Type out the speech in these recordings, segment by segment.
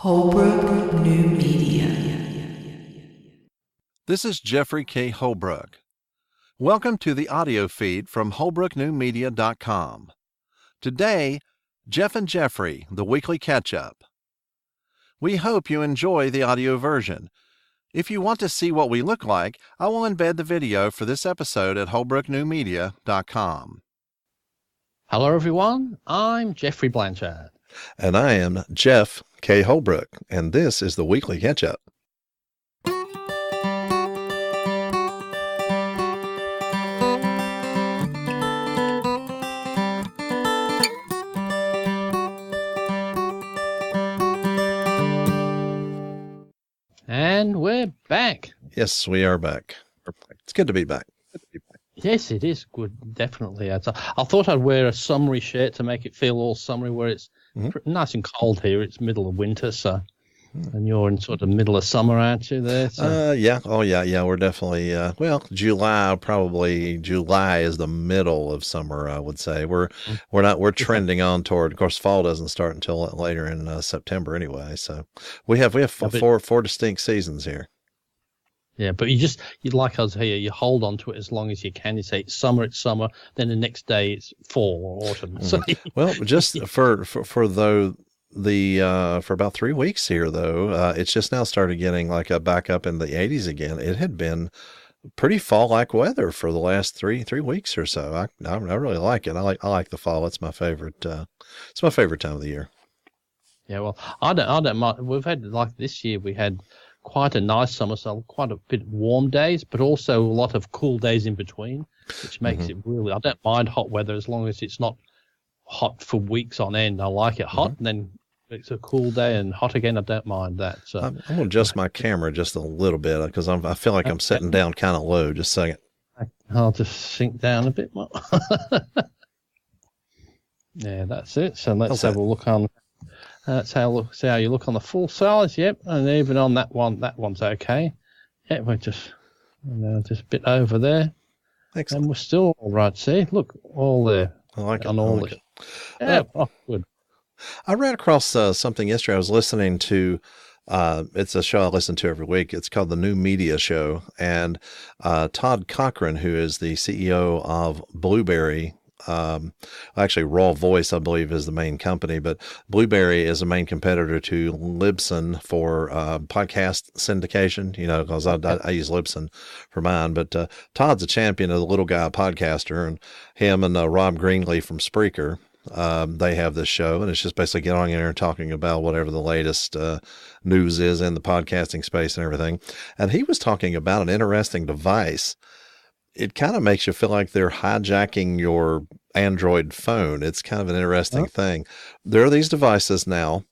Holbrook New Media. This is Jeffrey K. Holbrook. Welcome to the audio feed from holbrooknewmedia.com. Today, Geoff and Jeffrey, the weekly catch-up. We hope you enjoy the audio version. If you want to see what we look like, I will embed the video for this episode at holbrooknewmedia.com. Hello, everyone. I'm Jeffrey Blanchard. And I am Geoff K. Holbrook, and this is the Weekly Catch-Up. And we're back. Yes, we are back. It's good to be back. Yes, it is good, definitely. I thought I'd wear a summery shirt to make it feel all summery, where it's nice and cold here. It's middle of winter, so and you're in sort of middle of summer, aren't you? There. So. Yeah. Oh, yeah. We're definitely July is the middle of summer. I would say we're trending on toward. Of course, fall doesn't start until later in September anyway. So we have four distinct seasons here. Yeah, but you like us here, you hold on to it as long as you can. You say it's summer, then the next day it's fall or autumn. So, well, just for about 3 weeks here, though, it's just now started getting like back up in the 80s again. It had been pretty fall-like weather for the last three weeks or so. I really like it. I like the fall. It's my favorite. It's my favorite time of the year. Yeah, well, I don't mind. We've had, like this year, we had quite a nice summer, so quite a bit warm days, but also a lot of cool days in between, which makes it really, I don't mind hot weather as long as it's not hot for weeks on end. I like it hot, and then it's a cool day and hot again. I don't mind that. So I'm going to adjust my camera just a little bit because I feel like I'm sitting down kind of low. Just a second. I'll just sink down a bit more. Yeah, that's it. So let's have a look on. See how you look on the full size. Yep, and even on that one's okay. Yeah, we're just a bit over there. Excellent. And we're still all right. See, look, all there. I like it. On all it. Yeah, good. I ran across something yesterday. I was listening to. It's a show I listen to every week. It's called the New Media Show, and Todd Cochran, who is the CEO of Blueberry. Actually, Raw Voice, I believe, is the main company, but Blueberry is a main competitor to Libsyn for podcast syndication, because I use Libsyn for mine. But Todd's a champion of the little guy podcaster, and him and Rob Greenlee from Spreaker, they have this show, and it's just basically getting on there and talking about whatever the latest news is in the podcasting space and everything. And he was talking about an interesting device. It kind of makes you feel like they're hijacking your Android phone. It's kind of an interesting thing. There are these devices now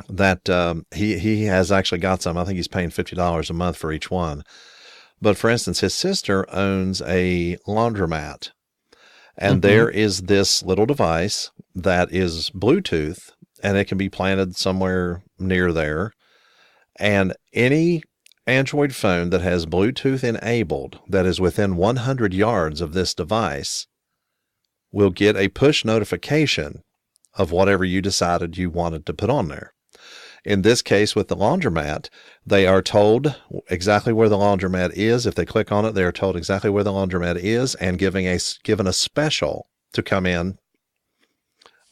that he has actually got some. I think he's paying $50 a month for each one. But for instance, his sister owns a laundromat, and there is this little device that is Bluetooth, and it can be planted somewhere near there. And any Android phone that has Bluetooth enabled that is within 100 yards of this device will get a push notification of whatever you decided you wanted to put on there. In this case, with the laundromat, they are told exactly where the laundromat is. If they click on it, they are told exactly where the laundromat is and given a special to come in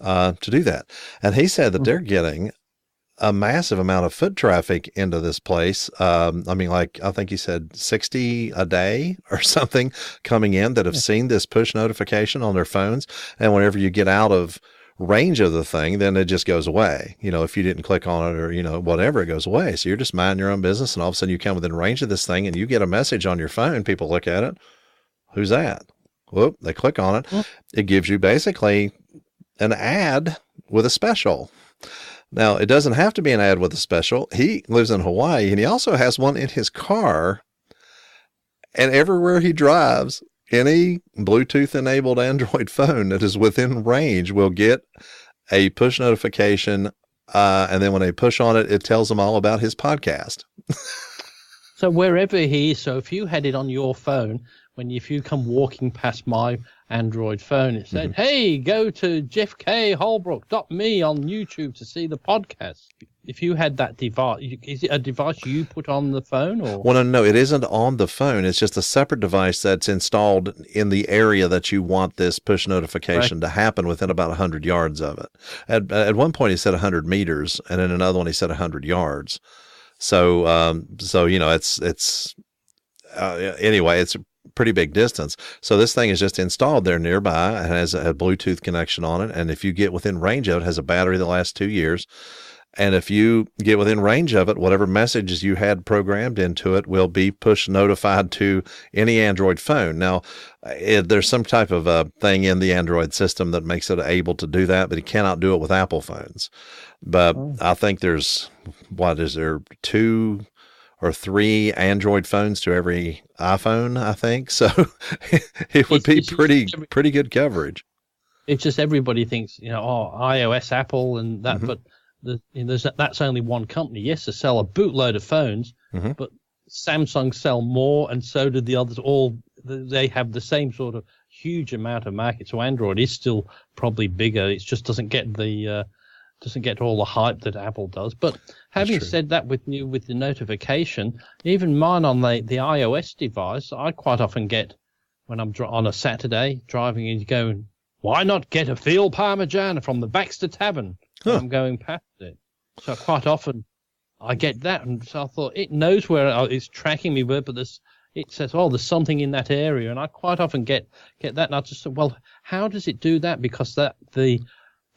to do that. And he said that they're getting a massive amount of foot traffic into this place. I think he said 60 a day or something coming in that have seen this push notification on their phones. And whenever you get out of range of the thing, then it just goes away. If you didn't click on it or, whatever, it goes away. So you're just minding your own business, and all of a sudden you come within range of this thing and you get a message on your phone. People look at it. Who's that? Whoop, they click on it. It gives you basically an ad with a special. Now, it doesn't have to be an ad with a special. He lives in Hawaii, and he also has one in his car. And everywhere he drives, any Bluetooth-enabled Android phone that is within range will get a push notification. And then when they push on it, it tells them all about his podcast. So wherever he is, so if you had it on your phone, when if you come walking past my Android phone, it said, "Hey, go to jeffkholbrook.me on YouTube to see the podcast." If you had that device, is it a device you put on the phone, or? Well, no, it isn't on the phone. It's just a separate device that's installed in the area that you want this push notification to happen within about 100 yards of it. At one point, he said 100 meters, and in another one, he said 100 yards. So, anyway, it's a pretty big distance. So this thing is just installed there nearby and has a Bluetooth connection on it. And if you get within range of it, it has a battery that lasts 2 years. And if you get within range of it, whatever messages you had programmed into it will be push notified to any Android phone. Now, there's some type of a thing in the Android system that makes it able to do that, but it cannot do it with Apple phones. But I think there's, 2 or 3 Android phones to every iPhone, I think. So it would be pretty good coverage. It's just everybody thinks, iOS, Apple, and that, but that's only one company. Yes, they sell a bootload of phones, but Samsung sell more, and so do the others. They have the same sort of huge amount of market. So Android is still probably bigger. It just doesn't get all the hype that Apple does. But having said that, with the notification, even mine on the iOS device, I quite often get when I'm on a Saturday driving and going, "Why not get a veal parmesan from the Baxter Tavern?" I'm going past it. So quite often I get that. And so I thought it knows where it's tracking me, but it says, there's something in that area. And I quite often get that. And I just thought, well, how does it do that? Because the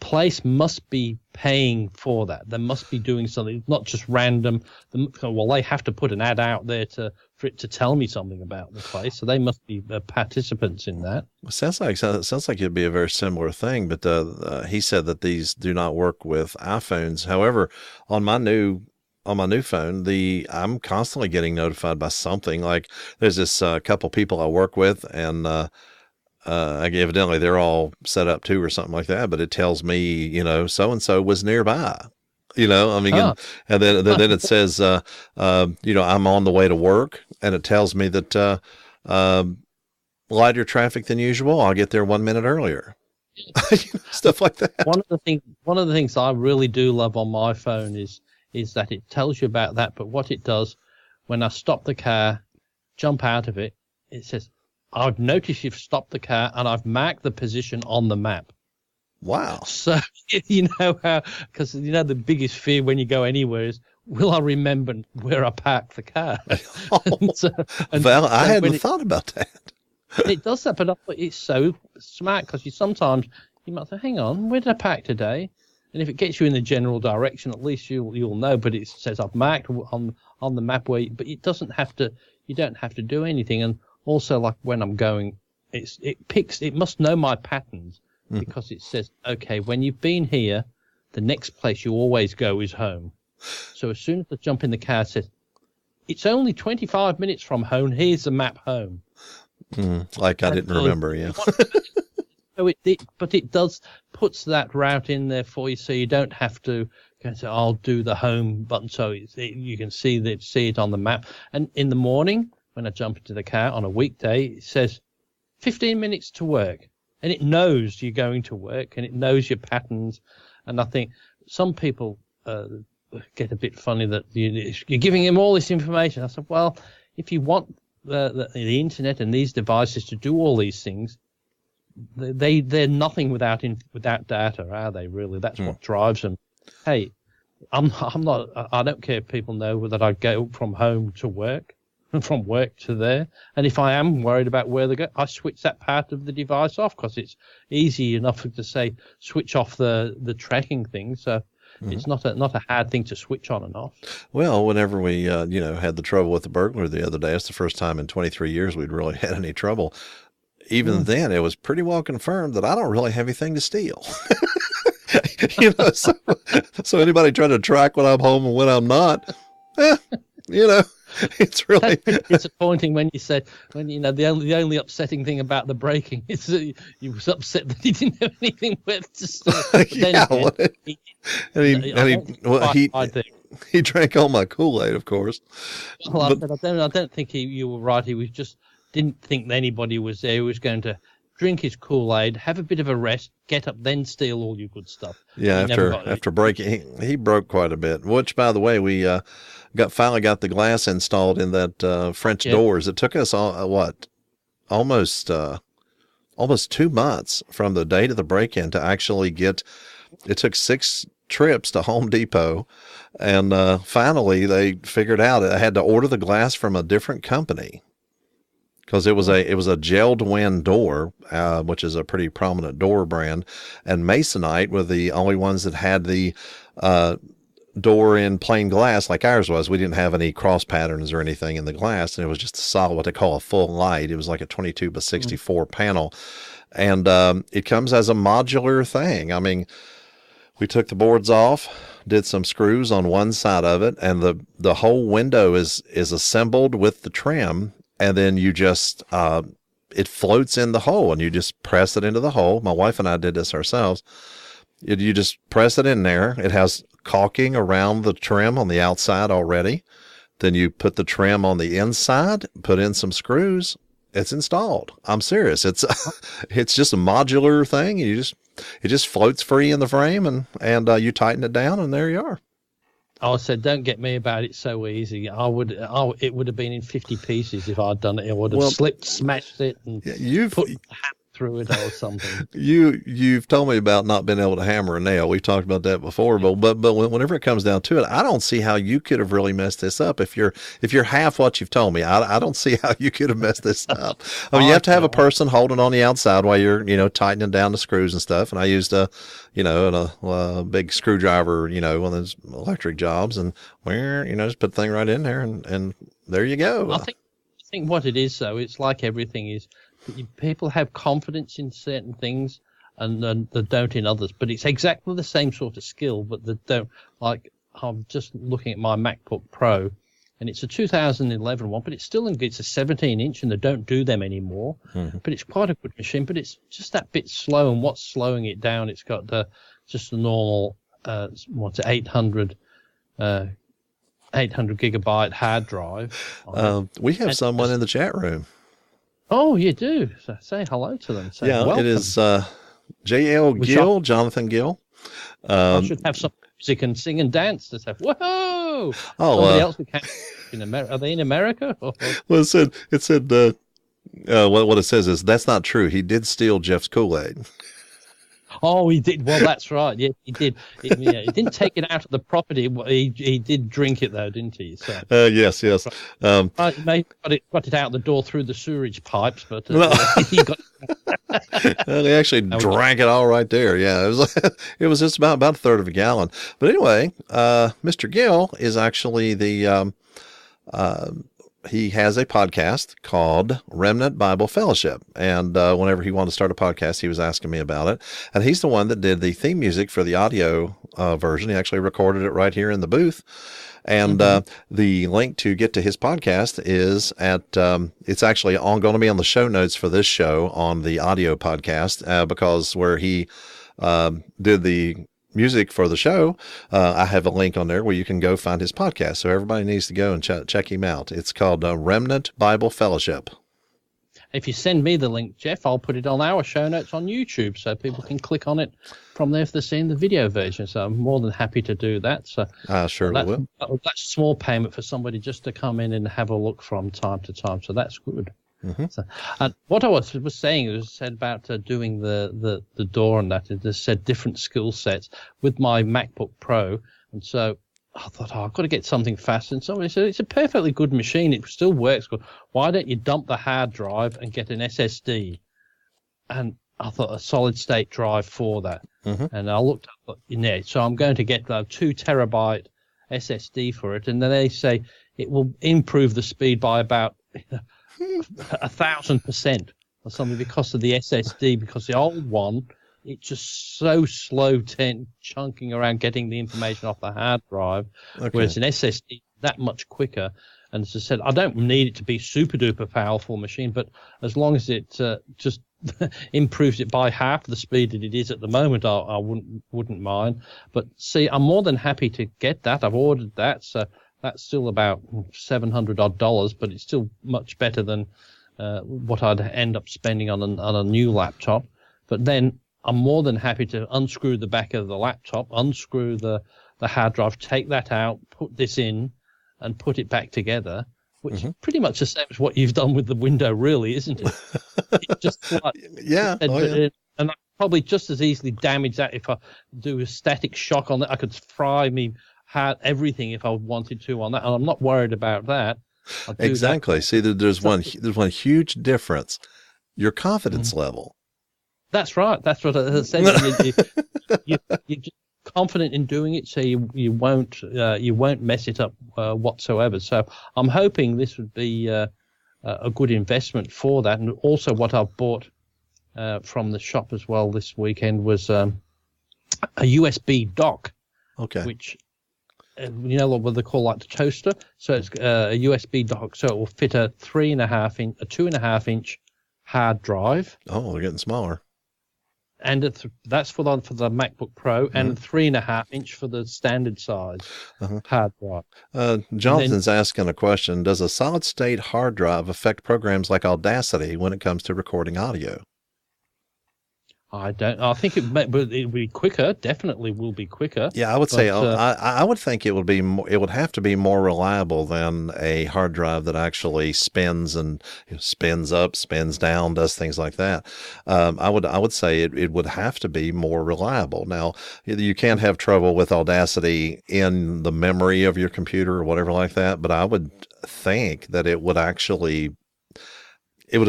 place must be paying for that. They must be doing something, not just random. They have to put an ad out there for it to tell me something about the place. So they must be participants in that. It sounds like it'd be a very similar thing, but he said that these do not work with iPhones. However, on my new phone, I'm constantly getting notified by something. Like there's this couple people I work with, and evidently they're all set up too or something like that, but it tells me, so-and-so was nearby, and then it says, I'm on the way to work, and it tells me that, lighter traffic than usual. I'll get there 1 minute earlier. Stuff like that. One of the things I really do love on my phone is that it tells you about that. But what it does when I stop the car, jump out of it, it says, "I've noticed you've stopped the car and I've marked the position on the map." Wow. So, because the biggest fear when you go anywhere is, will I remember where I parked the car? I hadn't thought about that. It does that, but it's so smart because you might say, hang on, where did I park today? And if it gets you in the general direction, at least you'll know. But it says I've marked on the map but it doesn't have to. You don't have to do anything. And also, like when I'm going, it must know my patterns because it says, okay, when you've been here, the next place you always go is home. So as soon as I jump in the car, it says, it's only 25 minutes from home. Here's the map home. Like I didn't remember, yeah. So it does puts that route in there for you, so you don't have to go and say, "I'll do the home button," so you can see it on the map. And in the morning, when I jump into the car on a weekday, it says 15 minutes to work, and it knows you're going to work, and it knows your patterns. And I think some people get a bit funny that you're giving them all this information. I said, well, if you want the internet and these devices to do all these things, they're nothing without data, are they? Really, that's what drives them. Hey, I'm not. I don't care if people know that I go from home to work, from work to there, and if I am worried about where they go, I switch that part of the device off because it's easy enough to say switch off the tracking thing. So. It's not a hard thing to switch on and off. Well, whenever we had the trouble with the burglar the other day, it's the first time in 23 years we'd really had any trouble. Even then, it was pretty well confirmed that I don't really have anything to steal. So anybody trying to track when I'm home and when I'm not, it's really disappointing when you said the only upsetting thing about the breaking is that you was upset that he didn't have anything worth to steal. He drank all my Kool-Aid, of course. Well, I don't think you were right. He was just didn't think anybody was there. He was going to drink his Kool-Aid, have a bit of a rest, get up, then steal all your good stuff. Yeah, after breaking, he broke quite a bit. Which, by the way, we finally got the glass installed in that French doors. It took us almost 2 months from the date of the break-in to actually get. It took 6 trips to Home Depot, and finally they figured out I had to order the glass from a different company. Because it was a gelled wind door, which is a pretty prominent door brand, and Masonite were the only ones that had the door in plain glass like ours was. We didn't have any cross patterns or anything in the glass, and it was just a solid, what they call a full light. It was like a 22 by 64 panel, and it comes as a modular thing. I mean, we took the boards off, did some screws on one side of it, and the whole window is assembled with the trim. And then you just, it floats in the hole, and you just press it into the hole. My wife and I did this ourselves. You just press it in there. It has caulking around the trim on the outside already. Then you put the trim on the inside, put in some screws. It's installed. I'm serious. It's just a modular thing. It just floats free in the frame, and you tighten it down, and there you are. I said, don't get me about it so easy. It would have been in 50 pieces if I'd done it. I would have smashed it, and put a hammer through it or something. You've told me about not being able to hammer a nail. We've talked about that before, but whenever it comes down to it, I don't see how you could have really messed this up. If you're half what you've told me, I don't see how you could have messed this up. I mean, you have to have a person holding on the outside while you're tightening down the screws and stuff. And I used a big screwdriver, one of those electric jobs, and just put the thing right in there, and there you go. I think what it is, though, it's like everything is. People have confidence in certain things and they don't in others, but it's exactly the same sort of skill, but they don't. Like, I'm just looking at my MacBook Pro, and it's a 2011 one, but it's still it's a 17-inch, and they don't do them anymore. Mm-hmm. But it's quite a good machine, but it's just that bit slow, and what's slowing it down, it's got just the normal 800 gigabyte hard drive. We have someone in the chat room. Oh, you do? So say hello to them. Say welcome. It is J.L. Gill, Jonathan Gill. I should have some music and sing and dance to say, whoa! Oh, somebody else who can't in America. Are they in America? Well, it said what it says is, that's not true. He did steal Geoff's Kool-Aid. Oh, he did. Well, that's right. Yeah, he did. He didn't take it out of the property. He did drink it, though, didn't he? So, yes. He may got it out the door through the sewerage pipes, but he got. Well, he actually drank it all right there. Yeah, it was just about a third of a gallon. But anyway, Mr. Gill is actually the. He has a podcast called Remnant Bible Fellowship. And whenever he wanted to start a podcast, he was asking me about it. And he's the one that did the theme music for the audio version. He actually recorded it right here in the booth. And the link to get to his podcast is at, it's actually going to be on the show notes for this show on the audio podcast, because where he did the music for the show, I have a link on there where you can go find his podcast. So everybody needs to go and check him out. It's called Remnant Bible Fellowship. If you send me the link, Geoff, I'll put it on our show notes on YouTube so people can click on it from there if they're seeing the video version. So I'm more than happy to do that. So I surely will. That's a small payment for somebody just to come in and have a look from time to time. So that's good. Mm-hmm. So, what I was saying was said about doing the door and that. It said different skill sets with my MacBook Pro, and so I thought, I've got to get something fast. And somebody said it's a perfectly good machine. It still works good. Why don't you dump the hard drive and get an SSD? And I thought a solid state drive for that. Mm-hmm. And I looked up in there. So I'm going to get a 2 terabyte SSD for it, and then they say it will improve the speed by about 1,000% or something because of the SSD, because the old one, it's just so slow chunking around getting the information off the hard drive, whereas an SSD that much quicker. And as I said, I don't need it to be super duper powerful machine, but as long as it just improves it by half the speed that it is at the moment, I wouldn't mind. But see, I'm more than happy to get that. I've ordered that, so that's still about $700 odd, but it's still much better than what I'd end up spending on a new laptop. But then I'm more than happy to unscrew the back of the laptop, unscrew the hard drive, take that out, put this in, and put it back together, which is pretty much the same as what you've done with the window, really, isn't it? It's just like, Yeah. and I could probably just as easily damage that if I do a static shock on it. I could fry me everything if I wanted to on that, and I'm not worried about that. Exactly. See, there's one huge difference: your confidence level. That's right. That's what I said. You're just confident in doing it, so you won't mess it up whatsoever. So I'm hoping this would be a good investment for that. And also, what I've bought from the shop as well this weekend was a USB dock. Okay. Which what they call like the toaster. So it's a USB dock, so it will fit a 2.5 inch hard drive. Oh, they're getting smaller. And that's for the MacBook Pro, and 3.5 inch for the standard size hard drive. Jonathan's asking a question: does a solid state hard drive affect programs like Audacity when it comes to recording audio? I don't. I think it'll be quicker. Definitely will be quicker. Yeah, I would say I would think it would be more, it would have to be more reliable than a hard drive that actually spins and spins up, spins down, does things like that. I would say it would have to be more reliable. Now, you can't have trouble with Audacity in the memory of your computer or whatever like that, but I would think that it would actually I would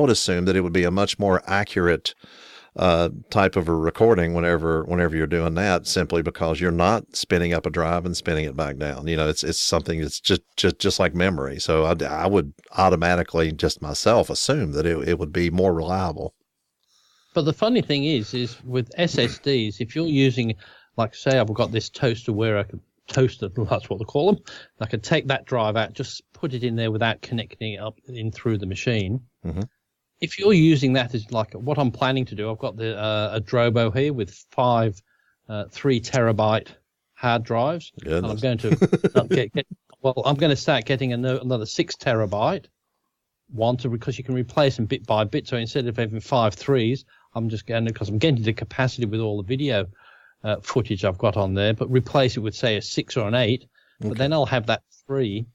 assume that it would be a much more accurate type of a recording whenever you're doing that, simply because you're not spinning up a drive and spinning it back down. It's something that's just like memory. So I would automatically just myself assume that it would be more reliable. But the funny thing is with SSDs, if you're using, like, say I've got this toaster where I could toaster, that's what they call them. I could take that drive out, just put it in there without connecting it up in through the machine. Mm-hmm. If you're using that as like what I'm planning to do, I've got a Drobo here with 5 3 terabyte hard drives. And I'm going to I'm going to start getting another 6 terabyte one because you can replace them bit by bit. So instead of having 5 3s, I'm just going to, because I'm getting the capacity with all the video footage I've got on there, but replace it with, say, a 6 or an 8. Okay. But then I'll have that 3,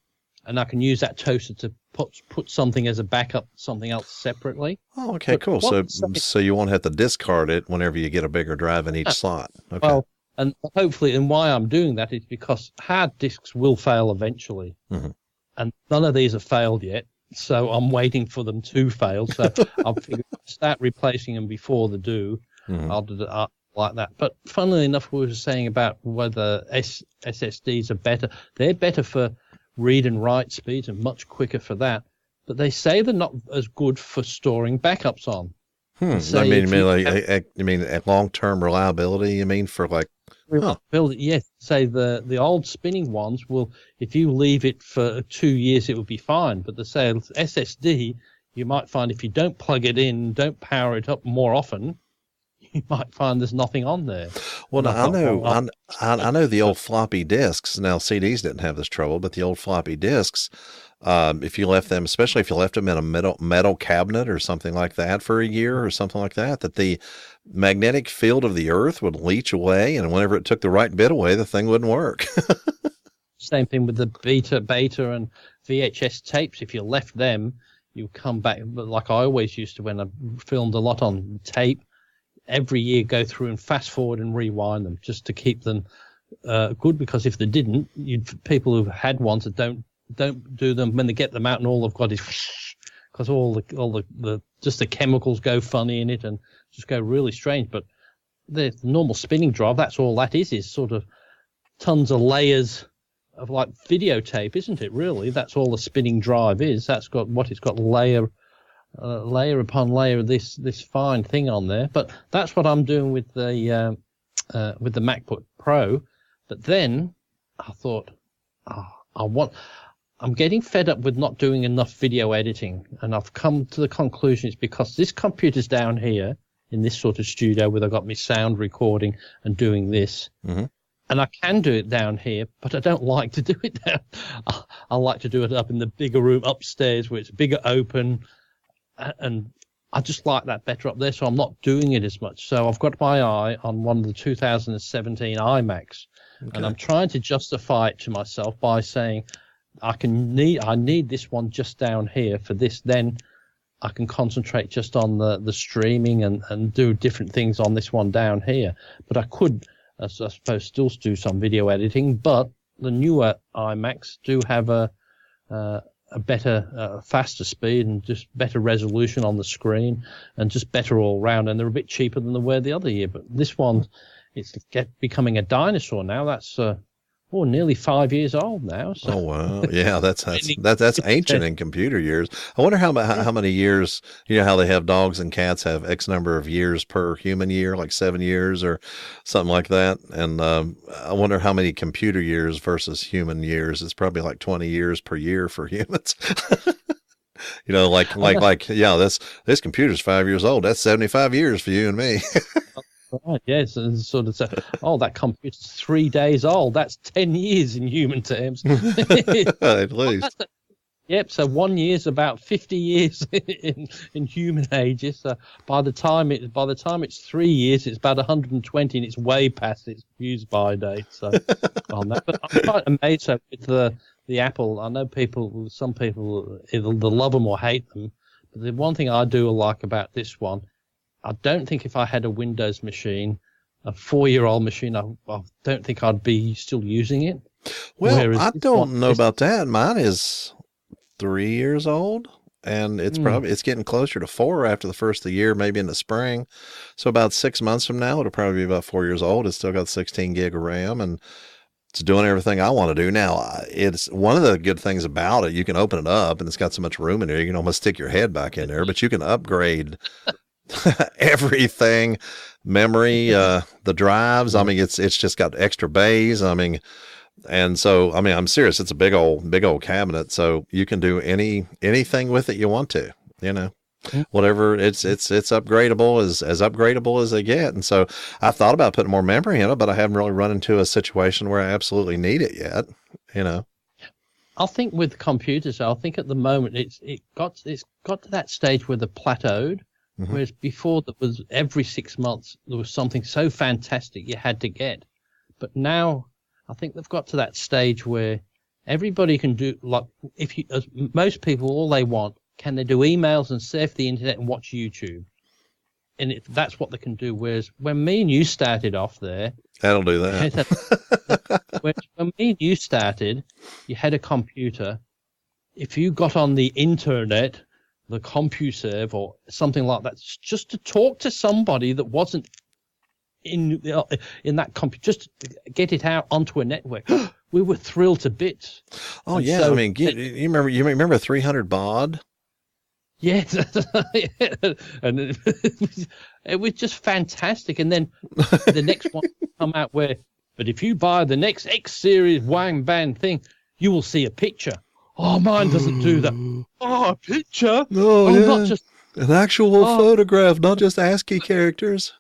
and I can use that toaster to put something as a backup, something else separately. Oh, okay, but cool. So you won't have to discard it whenever you get a bigger drive in each slot. Okay. Well, and hopefully, and why I'm doing that is because hard disks will fail eventually, and none of these have failed yet. So I'm waiting for them to fail. So I'll start replacing them before they do. I'll do it like that. But funnily enough, we were saying about whether SSDs are better. They're better for read and write speeds and much quicker for that. But they say they're not as good for storing backups on. You mean at long-term reliability? You mean for like reliability? Yes. Say the old spinning ones will, if you leave it for 2 years, it will be fine. But the SSD, you might find if you don't plug it in, don't power it up more often, you might find there's nothing on there. Well, I know the old floppy disks. Now, CDs didn't have this trouble, but the old floppy disks, if you left them, especially if you left them in a metal cabinet or something like that for a year or something like that, that the magnetic field of the earth would leach away, and whenever it took the right bit away, the thing wouldn't work. Same thing with the beta and VHS tapes. If you left them, you come back. But like I always used to when I filmed a lot on tape, every year go through and fast forward and rewind them just to keep them good, because if they didn't, people who've had ones that don't do them, when they get them out and all they've got is because all the just the chemicals go funny in it and just go really strange. But the normal spinning drive, that's all that is sort of tons of layers of like videotape, isn't it? Really, that's all the spinning drive is. That's got layer upon layer of this fine thing on there. But that's what I'm doing with the MacBook Pro. But then I thought, I'm getting fed up with not doing enough video editing, and I've come to the conclusion it's because this computer's down here in this sort of studio where I've got my sound recording and doing this. And I can do it down here, but I don't like to do it down. I like to do it up in the bigger room upstairs where it's bigger open. and I just like that better up there, so I'm not doing it as much. So I've got my eye on one of the 2017 iMacs, and I'm trying to justify it to myself by saying I need this one just down here for this. Then I can concentrate just on the streaming and do different things on this one down here. But I could, I suppose, still do some video editing. But the newer iMacs do have a better, faster speed and just better resolution on the screen and just better all round. And they're a bit cheaper than they were the other year. But this one, it's becoming a dinosaur now. That's nearly 5 years old now. So. Oh wow, yeah, that's ancient in computer years. I wonder how many years. You know how they have dogs and cats have X number of years per human year, like 7 years or something like that. And I wonder how many computer years versus human years. It's probably like 20 years per year for humans. You know, yeah, this computer's 5 years old. That's 75 years for you and me. Right, yes, and sort of say, that computer's 3 days old. That's 10 years in human terms. At least. Yep, so 1 year's about 50 years in human ages. So by the time it's 3 years, it's about 120, and it's way past its use-by date. So on that, but I'm quite amazed with the Apple. I know some people either love them or hate them. But the one thing I do like about this one, I don't think if I had a Windows machine, a 4-year-old machine, I don't think I'd be still using it. Well, I don't know about that. Mine is 3 years old, and it's it's getting closer to 4 after the first of the year, maybe in the spring. So about 6 months from now, it'll probably be about 4 years old. It's still got 16 gig of RAM, and it's doing everything I want to do. Now, it's one of the good things about it. You can open it up, and it's got so much room in there, you can almost stick your head back in there, but you can upgrade everything, memory, the drives. I mean, it's just got extra bays. I mean, and so, I mean, I'm serious. It's a big old cabinet. So you can do anything with it you want to, you know, whatever it's upgradable as upgradable as they get. And so I thought about putting more memory in it, but I haven't really run into a situation where I absolutely need it yet, you know. I think with computers, I think at the moment it's got to that stage where they're plateaued. Whereas before, there was every 6 months there was something so fantastic you had to get, but now I think they've got to that stage where everybody can do, like, most people, all they want, can they do emails and surf the internet and watch YouTube, and that's what they can do. Whereas when me and you started off there, that'll do that. when me and you started, you had a computer. If you got on the internet, the CompuServe or something like that, just to talk to somebody that wasn't in that computer, just to get it out onto a network. We were thrilled to bits. Oh, and yeah. So, I mean, you remember 300 baud? Yes. And it was just fantastic. And then the next one come out but if you buy the next X series wang bang thing, you will see a picture. Oh, mine doesn't do that. Oh, a picture? Oh, yeah. Not just an actual photograph, not just ASCII characters.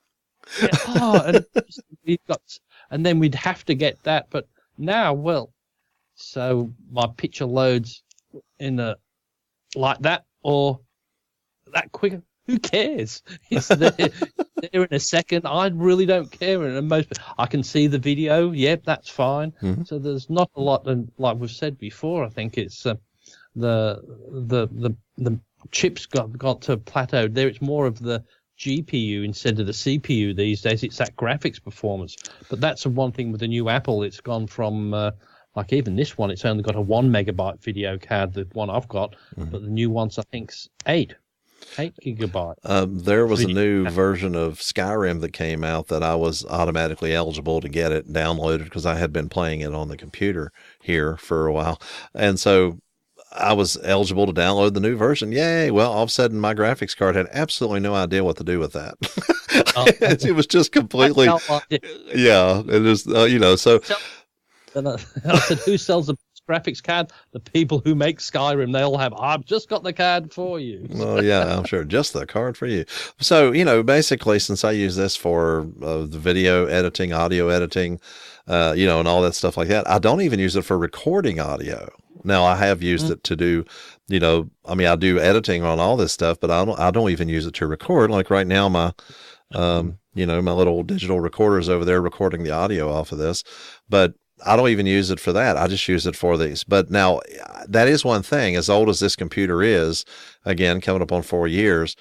Yeah, and then we'd have to get that. But now, so my picture loads in like that or that quick. Who cares? It's there in a second. I really don't care. And I can see the video. Yep, that's fine. Mm-hmm. So there's not a lot. And like we've said before, I think it's the chips got to plateau. There, it's more of the GPU instead of the CPU these days. It's that graphics performance. But that's the one thing with the new Apple. It's gone from like even this one. It's only got a 1 megabyte video card. The one I've got, but the new one's I think's 8 gigabyte. There was a new version of Skyrim that came out that I was automatically eligible to get it downloaded because I had been playing it on the computer here for a while. And so I was eligible to download the new version. Yay. Well, all of a sudden my graphics card had absolutely no idea what to do with that. It was just completely, yeah, it is, so. I said, who sells a graphics card? The people who make Skyrim. They all have, I've just got the card for you. Well, yeah, I'm sure. Just the card for you. So, basically, since I use this for the video editing, audio editing, and all that stuff like that, I don't even use it for recording audio. Now I have used it to do, I do editing on all this stuff, but I don't even use it to record. Like right now, my my little digital recorder's over there recording the audio off of this, but I don't even use it for that. I just use it for these. But now that is one thing, as old as this computer is, again, coming up on 4 years,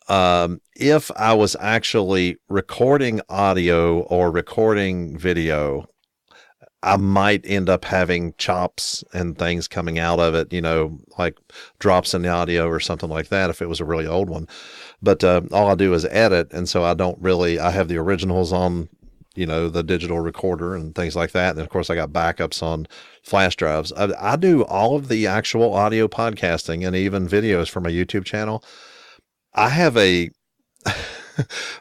if I was actually recording audio or recording video, I might end up having chops and things coming out of it, like drops in the audio or something like that if it was a really old one. But all I do is edit, and so I have the originals on, the digital recorder and things like that. And of course, I got backups on flash drives. I do all of the actual audio podcasting and even videos for my YouTube channel. I have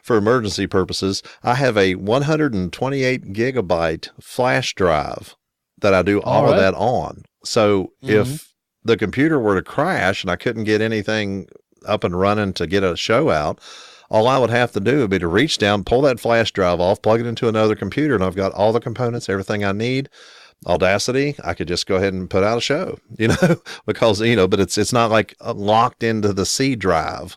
for emergency purposes, I have a 128 gigabyte flash drive that I do all of that on. So if the computer were to crash and I couldn't get anything up and running to get a show out, all I would have to do would be to reach down, pull that flash drive off, plug it into another computer, and I've got all the components, everything I need. Audacity, I could just go ahead and put out a show, because, but it's not like locked into the C drive,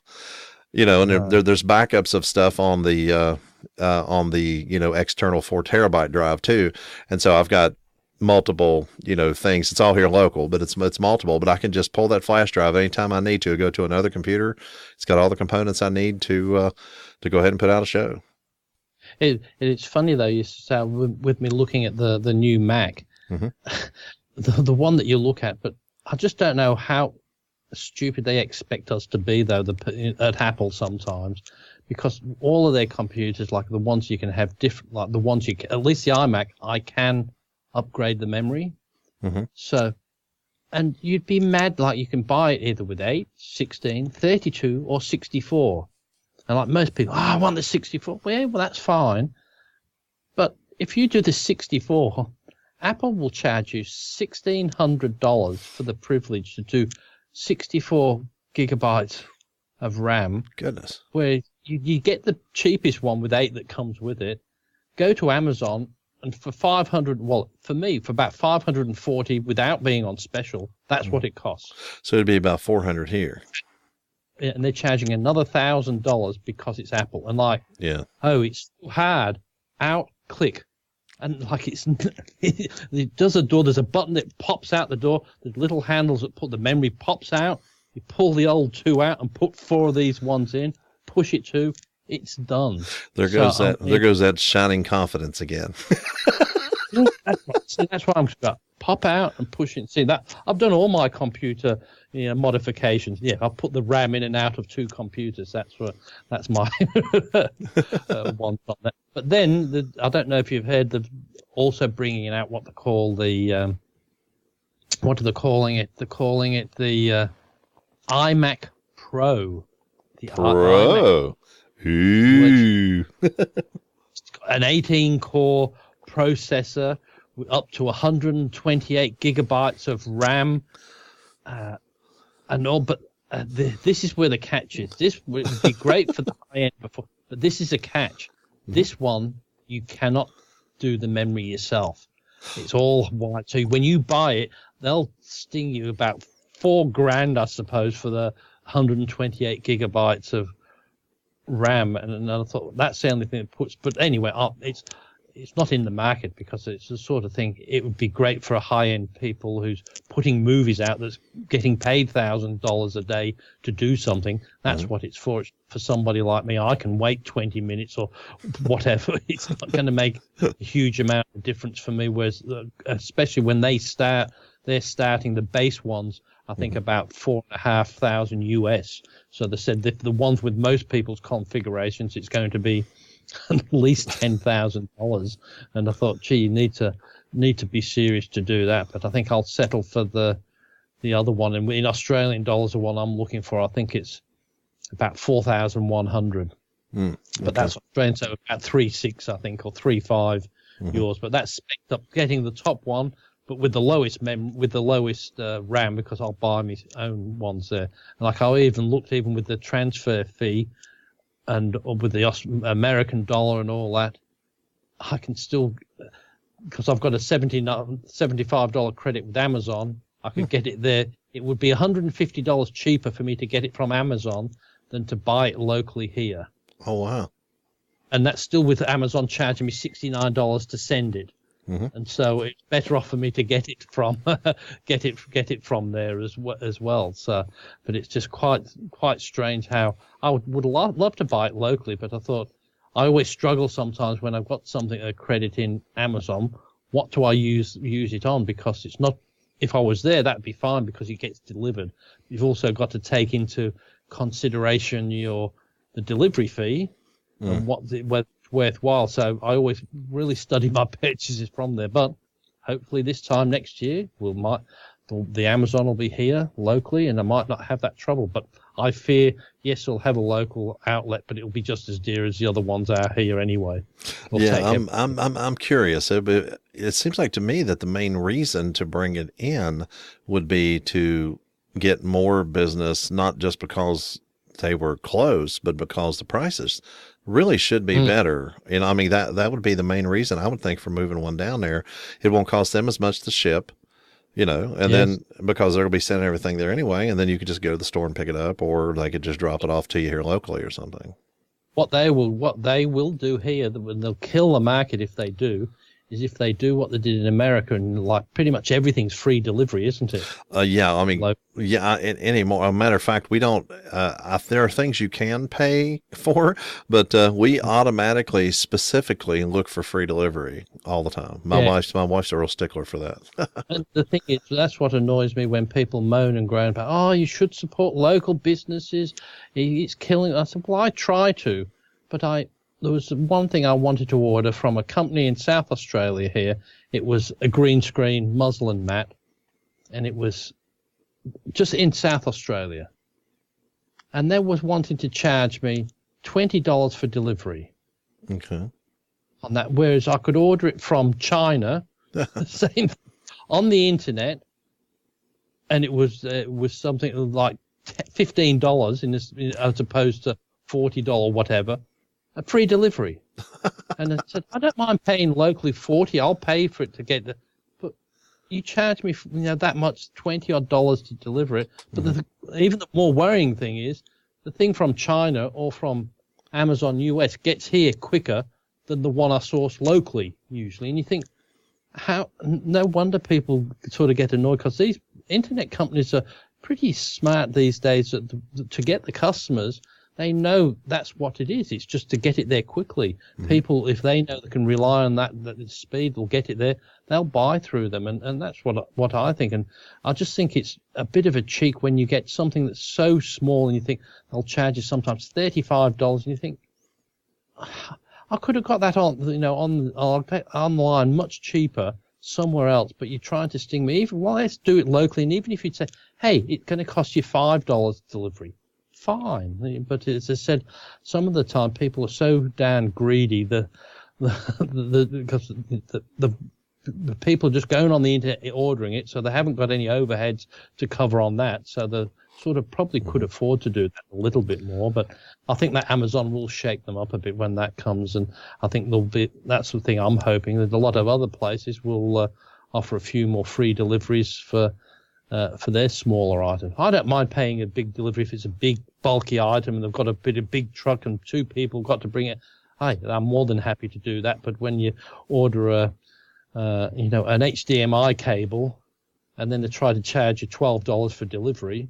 and there's backups of stuff on the external 4 terabyte drive too. And so I've got multiple, things. It's all here local, but it's multiple, but I can just pull that flash drive anytime I need to, go to another computer. It's got all the components I need to go ahead and put out a show. It's funny though, you said with me looking at the new Mac, the one that you look at, but I just don't know how stupid they expect us to be though, at Apple sometimes, because all of their computers, like the ones you can have different, like the ones at least the iMac, I can upgrade the memory. So, and you'd be mad, like you can buy it either with 8, 16, 32 or 64. And like most people, I want the 64. Well, that's fine. But if you do the 64, Apple will charge you $1,600 for the privilege to do 64 gigabytes of RAM. Goodness. Where you get the cheapest one with 8 that comes with it, go to Amazon, and for 500, well, for me, for about 540 without being on special, that's what it costs. So it'd be about 400 here. Yeah, and they're charging another $1,000 because it's Apple. And like, it's hard, out, click. And like it does a door, there's a button that pops out the door, the little handles that put the memory pops out, you pull the old 2 out and put 4 of these ones in, push it to, it's done. There goes that shining confidence again. That's what I'm about. Pop out and push it. See that I've done all my computer modifications. Yeah, I've put the RAM in and out of 2 computers. That's my one on that. But then I don't know if you've heard also bringing out what they call the what are they calling it? They're calling it the iMac Pro. The Pro. Ooh. An 18-core processor with up to 128 gigabytes of RAM, and all. But this is where the catch is. This would be great for the high end before, but this is a catch. This one you cannot do the memory yourself. It's all white. So when you buy it, they'll sting you about $4,000, I suppose, for the 128 gigabytes of RAM. And I thought that's the only thing it puts. But anyway, it's not in the market because it's the sort of thing. It would be great for a high-end people who's putting movies out that's getting paid $1,000 a day to do something. That's what it's for. It's for somebody like me. I can wait 20 minutes or whatever. It's not going to make a huge amount of difference for me. Whereas, especially when they're starting the base ones, I think about $4,500 US. So they said that the ones with most people's configurations, it's going to be at least $10,000. And I thought, gee, you need to be serious to do that. But I think I'll settle for the other one. And in Australian dollars, the one I'm looking for, I think it's about 4,100. Okay. But that's Australian, so about 3.6, I think, or 3.5 yours. But that's spec'd up, getting the top one, but with the lowest RAM, because I'll buy my own ones there. And like I even looked, even with the transfer fee and with the American dollar and all that, I can still, because I've got a $75 credit with Amazon, I could get it there. It would be $150 cheaper for me to get it from Amazon than to buy it locally here. Oh, wow. And that's still with Amazon charging me $69 to send it. Mm-hmm. And so it's better off for me to get it from get it from there as well. So, but it's just quite strange how I would love to buy it locally, but I thought I always struggle sometimes when I've got something a credit in Amazon. What do I use it on? Because it's not. If I was there, that'd be fine because it gets delivered. You've also got to take into consideration the delivery fee and whether it's worthwhile. So I always really study my purchases from there. But hopefully this time next year, the Amazon will be here locally, and I might not have that trouble. But I fear, yes, we'll have a local outlet, but it'll be just as dear as the other ones are here anyway. I'm curious. It seems like to me that the main reason to bring it in would be to get more business, not just because they were close, but because the prices really should be better. And I mean, that would be the main reason I would think for moving one down there. It won't cost them as much to ship. And then because they'll be sending everything there anyway, and then you could just go to the store and pick it up, or they could just drop it off to you here locally or something. What they will do here, they'll kill the market if they do, is if they do what they did in America, and like pretty much everything's free delivery, isn't it? Yeah, I mean, anymore. As a matter of fact, we don't. There are things you can pay for, but we automatically, specifically look for free delivery all the time. My wife's a real stickler for that. And the thing is, that's what annoys me when people moan and groan about, oh, you should support local businesses. It's killing. I said, well, I try to, but there was one thing I wanted to order from a company in South Australia here. It was a green screen muslin mat, and it was just in South Australia. And they was wanting to charge me $20 for delivery. Okay. On that, whereas I could order it from China, the same on the internet, and it was something like $15 as opposed to $40 whatever. A free delivery. And I said, I don't mind paying locally $40. I'll pay for it to get the, but you charge me that much, $20 to deliver it. But even the more worrying thing is the thing from China or from Amazon US gets here quicker than the one I source locally usually. And you think, no wonder people sort of get annoyed, because these internet companies are pretty smart these days to get the customers. They know that's what it is. It's just to get it there quickly. People, if they know they can rely on that speed will get it there, they'll buy through them. And that's what I think. And I just think it's a bit of a cheek when you get something that's so small and you think they'll charge you sometimes $35, and you think, I could have got that online much cheaper somewhere else, but you're trying to sting me. Let's do it locally. And even if you'd say, hey, it's going to cost you $5 delivery, fine. But as I said, some of the time people are so damn greedy. Because the people are just going on the internet ordering it, so they haven't got any overheads to cover on that. So they sort of probably could afford to do that a little bit more. But I think that Amazon will shake them up a bit when that comes, and I think that's the thing I'm hoping that a lot of other places will offer a few more free deliveries for their smaller items. I don't mind paying a big delivery if it's a big bulky item and they've got a big truck and two people got to bring it. I'm more than happy to do that. But when you order an HDMI cable and then they try to charge you $12 for delivery,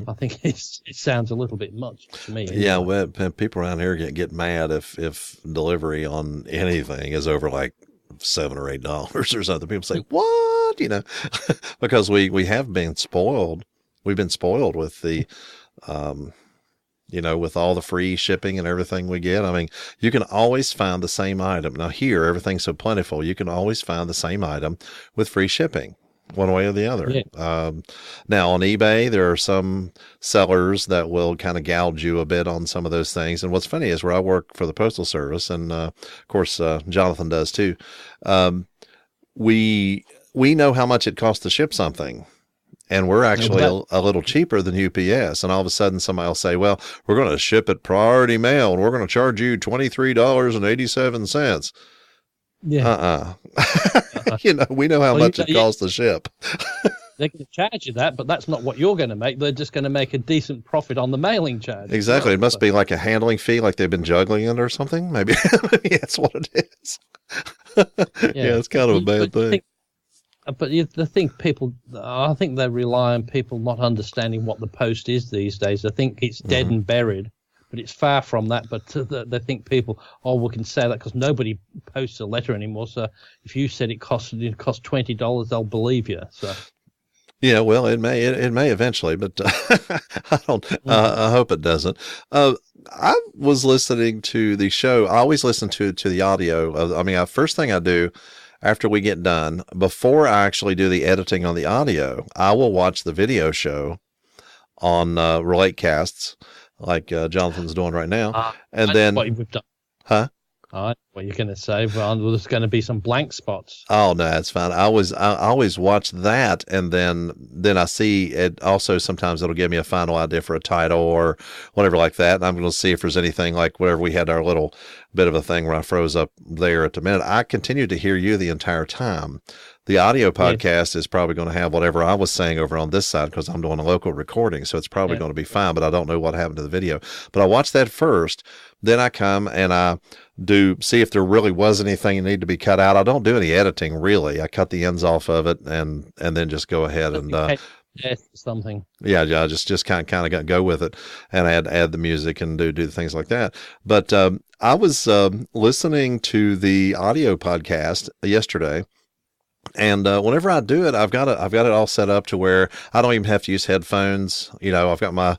I think it sounds a little bit much to me. Yeah, well, people around here get mad if delivery on anything is over like $7 or $8 or something. People say, what? Because we have been spoiled. We've been spoiled with the, with all the free shipping and everything we get. I mean, you can always find the same item. Now here, everything's so plentiful. You can always find the same item with free shipping, one way or the other. Yeah. Now on eBay, there are some sellers that will kind of gouge you a bit on some of those things. And what's funny is where I work for the Postal Service, and of course, Jonathan does too. We know how much it costs to ship something, and we're actually a little cheaper than UPS. And all of a sudden somebody will say, well, we're going to ship it priority mail and we're going to charge you $23.87. Yeah. We know how much it costs to ship. They're going to charge you that, but that's not what you're going to make. They're just going to make a decent profit on the mailing charge. Exactly. It must be like a handling fee, like they've been juggling it or something. Maybe, maybe that's what it is. Yeah, it's kind of a bad thing. But the thing I think they rely on people not understanding what the post is these days. I think it's dead and buried, but it's far from that. But they think people, we can say that because nobody posts a letter anymore. So if you said it cost $20, they'll believe you. So. Yeah, well, it may eventually, but I don't. I hope it doesn't. I was listening to the show. I always listen to the audio. First thing I do after we get done, before I actually do the editing on the audio, I will watch the video show on Relatcasts, like Jonathan's doing right now, and then what you've done. Huh? What you're going to say? Well, there's going to be some blank spots. Oh no, that's fine. I always watch that, and then I see it. Also, sometimes it'll give me a final idea for a title or whatever like that, and I'm going to see if there's anything like whatever we had our little bit of a thing where I froze up there at the minute. I continue to hear you the entire time. The audio podcast is probably going to have whatever I was saying over on this side because I'm doing a local recording, so it's probably going to be fine, but I don't know what happened to the video. But I watch that first, then I come and I do see if there really was anything that needed to be cut out. I don't do any editing, really. I cut the ends off of it and then just go ahead and something. Yeah, just kind of go with it and add the music and do the things like that. But I was listening to the audio podcast yesterday. And whenever I do it, I've got it all set up to where I don't even have to use headphones. I've got my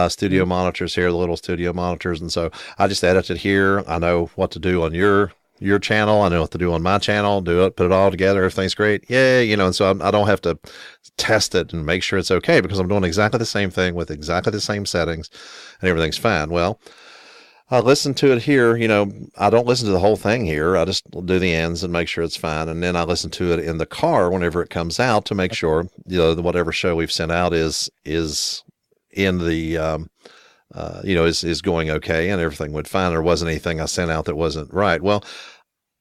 studio monitors here, the little studio monitors, and so I just edit it here. I know what to do on your channel. I know what to do on my channel. Do it, put it all together. Everything's great. Yay, and so I don't have to test it and make sure it's okay because I'm doing exactly the same thing with exactly the same settings, and everything's fine. Well, I listen to it here. I don't listen to the whole thing here. I just do the ends and make sure it's fine. And then I listen to it in the car whenever it comes out to make sure, whatever show we've sent out is in the, is going okay and everything went fine. There wasn't anything I sent out that wasn't right. Well,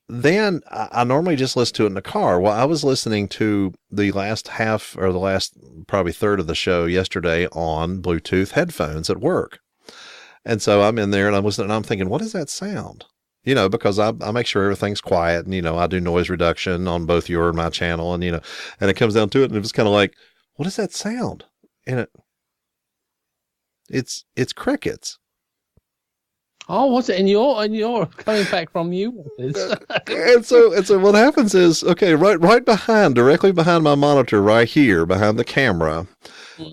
then I normally just listen to it in the car. Well, I was listening to the last half or the last probably third of the show yesterday on Bluetooth headphones at work. And so I'm in there and I'm listening and I'm thinking, what is that sound? Because I make sure everything's quiet and, I do noise reduction on both your and my channel and, and it comes down to it and it was kind of like, what is that sound? And it's crickets. Oh, what's it? And you're coming back from you. and so what happens is, okay, right directly behind my monitor, right here, behind the camera,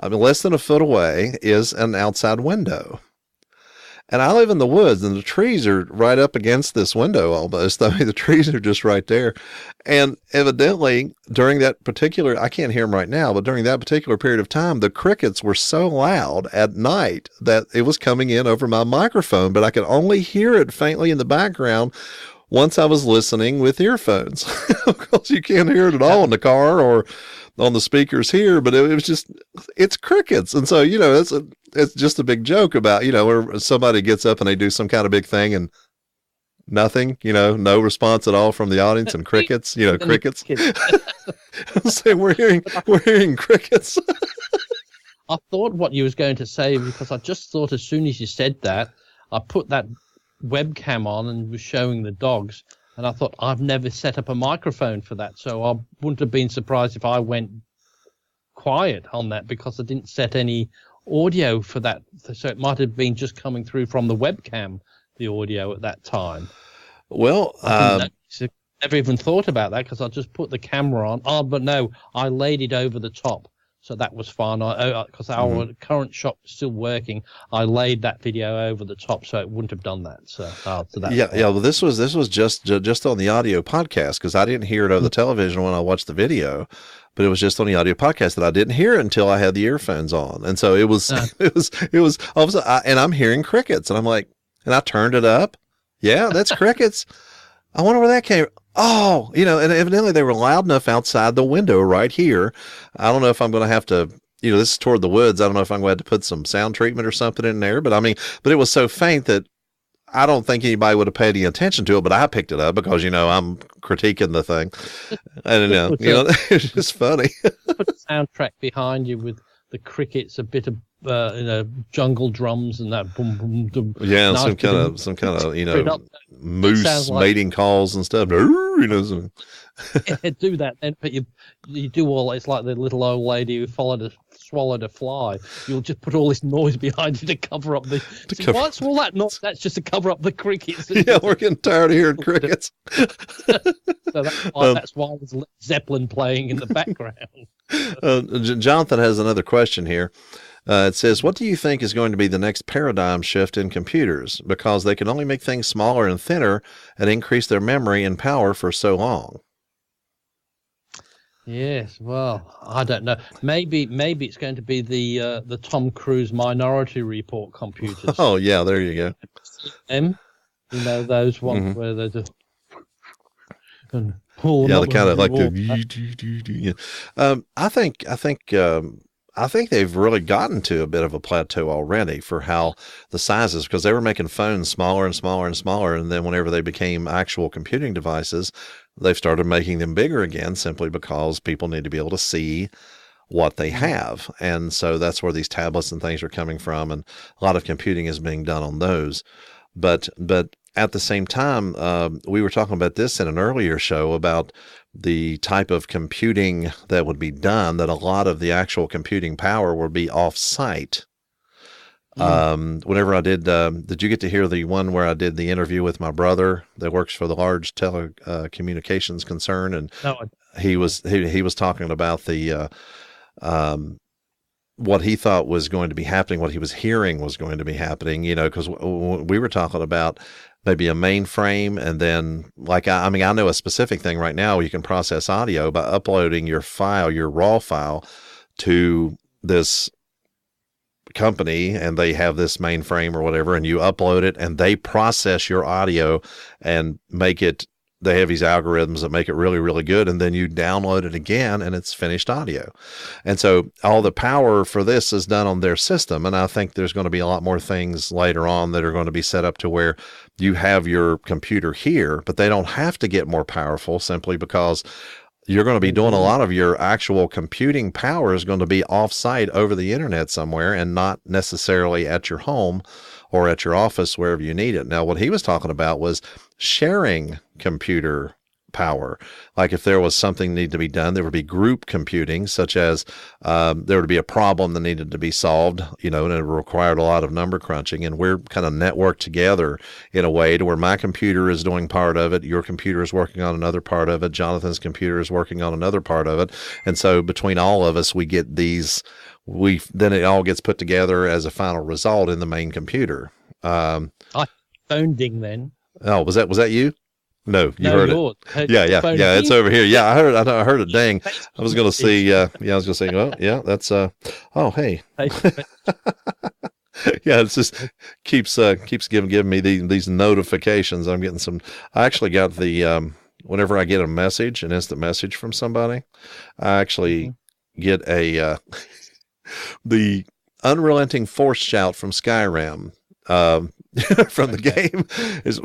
less than a foot away is an outside window. And I live in the woods, and the trees are right up against this window almost. The trees are just right there. And evidently, during that particular, I can't hear them right now, but during that particular period of time, the crickets were so loud at night that it was coming in over my microphone, but I could only hear it faintly in the background once I was listening with earphones. Because you can't hear it at all in the car or on the speakers here, but it was just, it's crickets. And so, it's just a big joke about, where somebody gets up and they do some kind of big thing and nothing, no response at all from the audience and crickets, crickets. So we're hearing crickets. I thought what you was going to say, because I just thought as soon as you said that, I put that webcam on and was showing the dogs. And I thought, I've never set up a microphone for that. So I wouldn't have been surprised if I went quiet on that because I didn't set any audio for that. So it might have been just coming through from the webcam, the audio at that time. Well, I never even thought about that because I just put the camera on. Oh, but no, I laid it over the top. So that was fine. Because our current shop was still working, I laid that video over the top, so it wouldn't have done that. So yeah. Well, this was just on the audio podcast because I didn't hear it over the television when I watched the video, but it was just on the audio podcast that I didn't hear it until I had the earphones on, and so it was it was all of a sudden, and I'm hearing crickets, and I'm like, and I turned it up. Yeah, that's crickets. I wonder where that came. Oh, and evidently they were loud enough outside the window right here. I don't know if I'm going to have to, this is toward the woods. I don't know if I'm going to have to put some sound treatment or something in there, but it was so faint that I don't think anybody would have paid any attention to it, but I picked it up because, I'm critiquing the thing. And, it's just funny. Put a soundtrack behind you with the crickets, a bit of, jungle drums and that boom, boom, boom. Yeah, and nice some kind of, moose mating calls and stuff. Yeah, do that then, but you do all, it's like the little old lady who swallowed a fly. You'll just put all this noise behind you to cover up what's all that noise? That's just to cover up the crickets. Yeah, we're getting tired of hearing crickets. So that's why there's Led Zeppelin playing in the background. Jonathan has another question here. It says, what do you think is going to be the next paradigm shift in computers? Because they can only make things smaller and thinner and increase their memory and power for so long. Yes, well, I don't know. Maybe it's going to be the Tom Cruise Minority Report computers. Oh yeah, there you go. Those ones where they just and pull. Yeah, the kind of like the. I think they've really gotten to a bit of a plateau already for how the sizes, because they were making phones smaller and smaller and smaller, and then whenever they became actual computing devices, they've started making them bigger again simply because people need to be able to see what they have. And so that's where these tablets and things are coming from, and a lot of computing is being done on those. But at the same time, we were talking about this in an earlier show about the type of computing that would be done, that a lot of the actual computing power would be off-site. Whenever I did you get to hear the one where I did the interview with my brother that works for the large telecommunications concern? And he was talking about the what he thought was going to be happening, what he was hearing was going to be happening, because we were talking about maybe a mainframe, and then I know a specific thing right now where you can process audio by uploading your raw file to this company, and they have this mainframe or whatever, and you upload it and they process your audio and they have these algorithms that make it really, really good. And then you download it again and it's finished audio. And so all the power for this is done on their system. And I think there's going to be a lot more things later on that are going to be set up to where you have your computer here, but they don't have to get more powerful simply because you're going to be doing a lot of your actual computing power is going to be off-site over the internet somewhere and not necessarily at your home or at your office, wherever you need it. Now, what he was talking about was sharing computer power. Like if there was something need to be done, there would be group computing, such as there would be a problem that needed to be solved, and it required a lot of number crunching, and we're kind of networked together in a way to where my computer is doing part of it, your computer is working on another part of it, Jonathan's computer is working on another part of it, and so between all of us, we get these. Then it all gets put together as a final result in the main computer. I phoned ding then. Oh, was that you? No, you heard it. Yeah, it's over here. Yeah, I heard it ding. I was going to see. I was going to say. Oh, yeah, that's. Oh, hey. Yeah, it's just keeps giving me these notifications. I'm getting some. I actually got the whenever I get a message, an instant message from somebody, I actually get a the unrelenting force shout from Skyrim. From the game is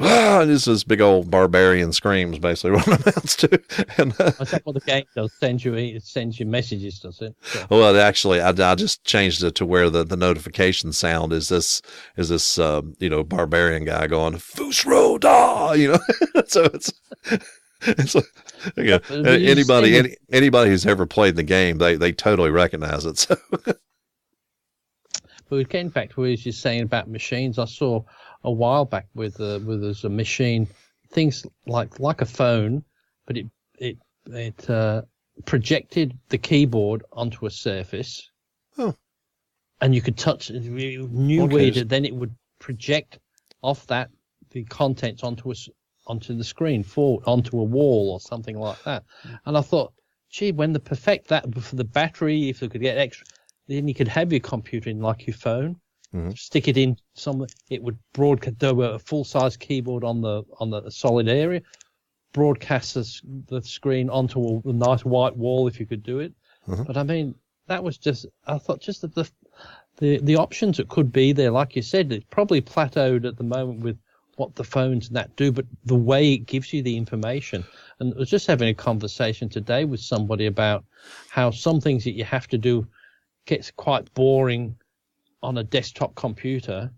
this is big old barbarian screams, basically what it amounts to. And is that what the game does? Sends you messages, does it? So. Well, actually, I just changed it to where the notification sound is this barbarian guy going Fusro da, so it's like, anybody who's ever played the game, they totally recognize it. So. But getting back to what you were just saying about machines, I saw a while back with there's a machine, things like a phone, but it projected the keyboard onto a surface. Oh. And you could touch it. You knew where then it would project off that the contents onto the screen, onto a wall or something like that. And I thought, gee, when they perfect that for the battery, if they could get extra. Then you could have your computer in like your phone, stick it in somewhere. It would broadcast a full-size keyboard on the solid area, broadcast the screen onto a nice white wall if you could do it. But I mean, that was I thought that the options that could be there, like you said, it's probably plateaued at the moment with what the phones and that do, but the way it gives you the information. And I was just having a conversation today with somebody about how some things that you have to do gets quite boring on a desktop computer,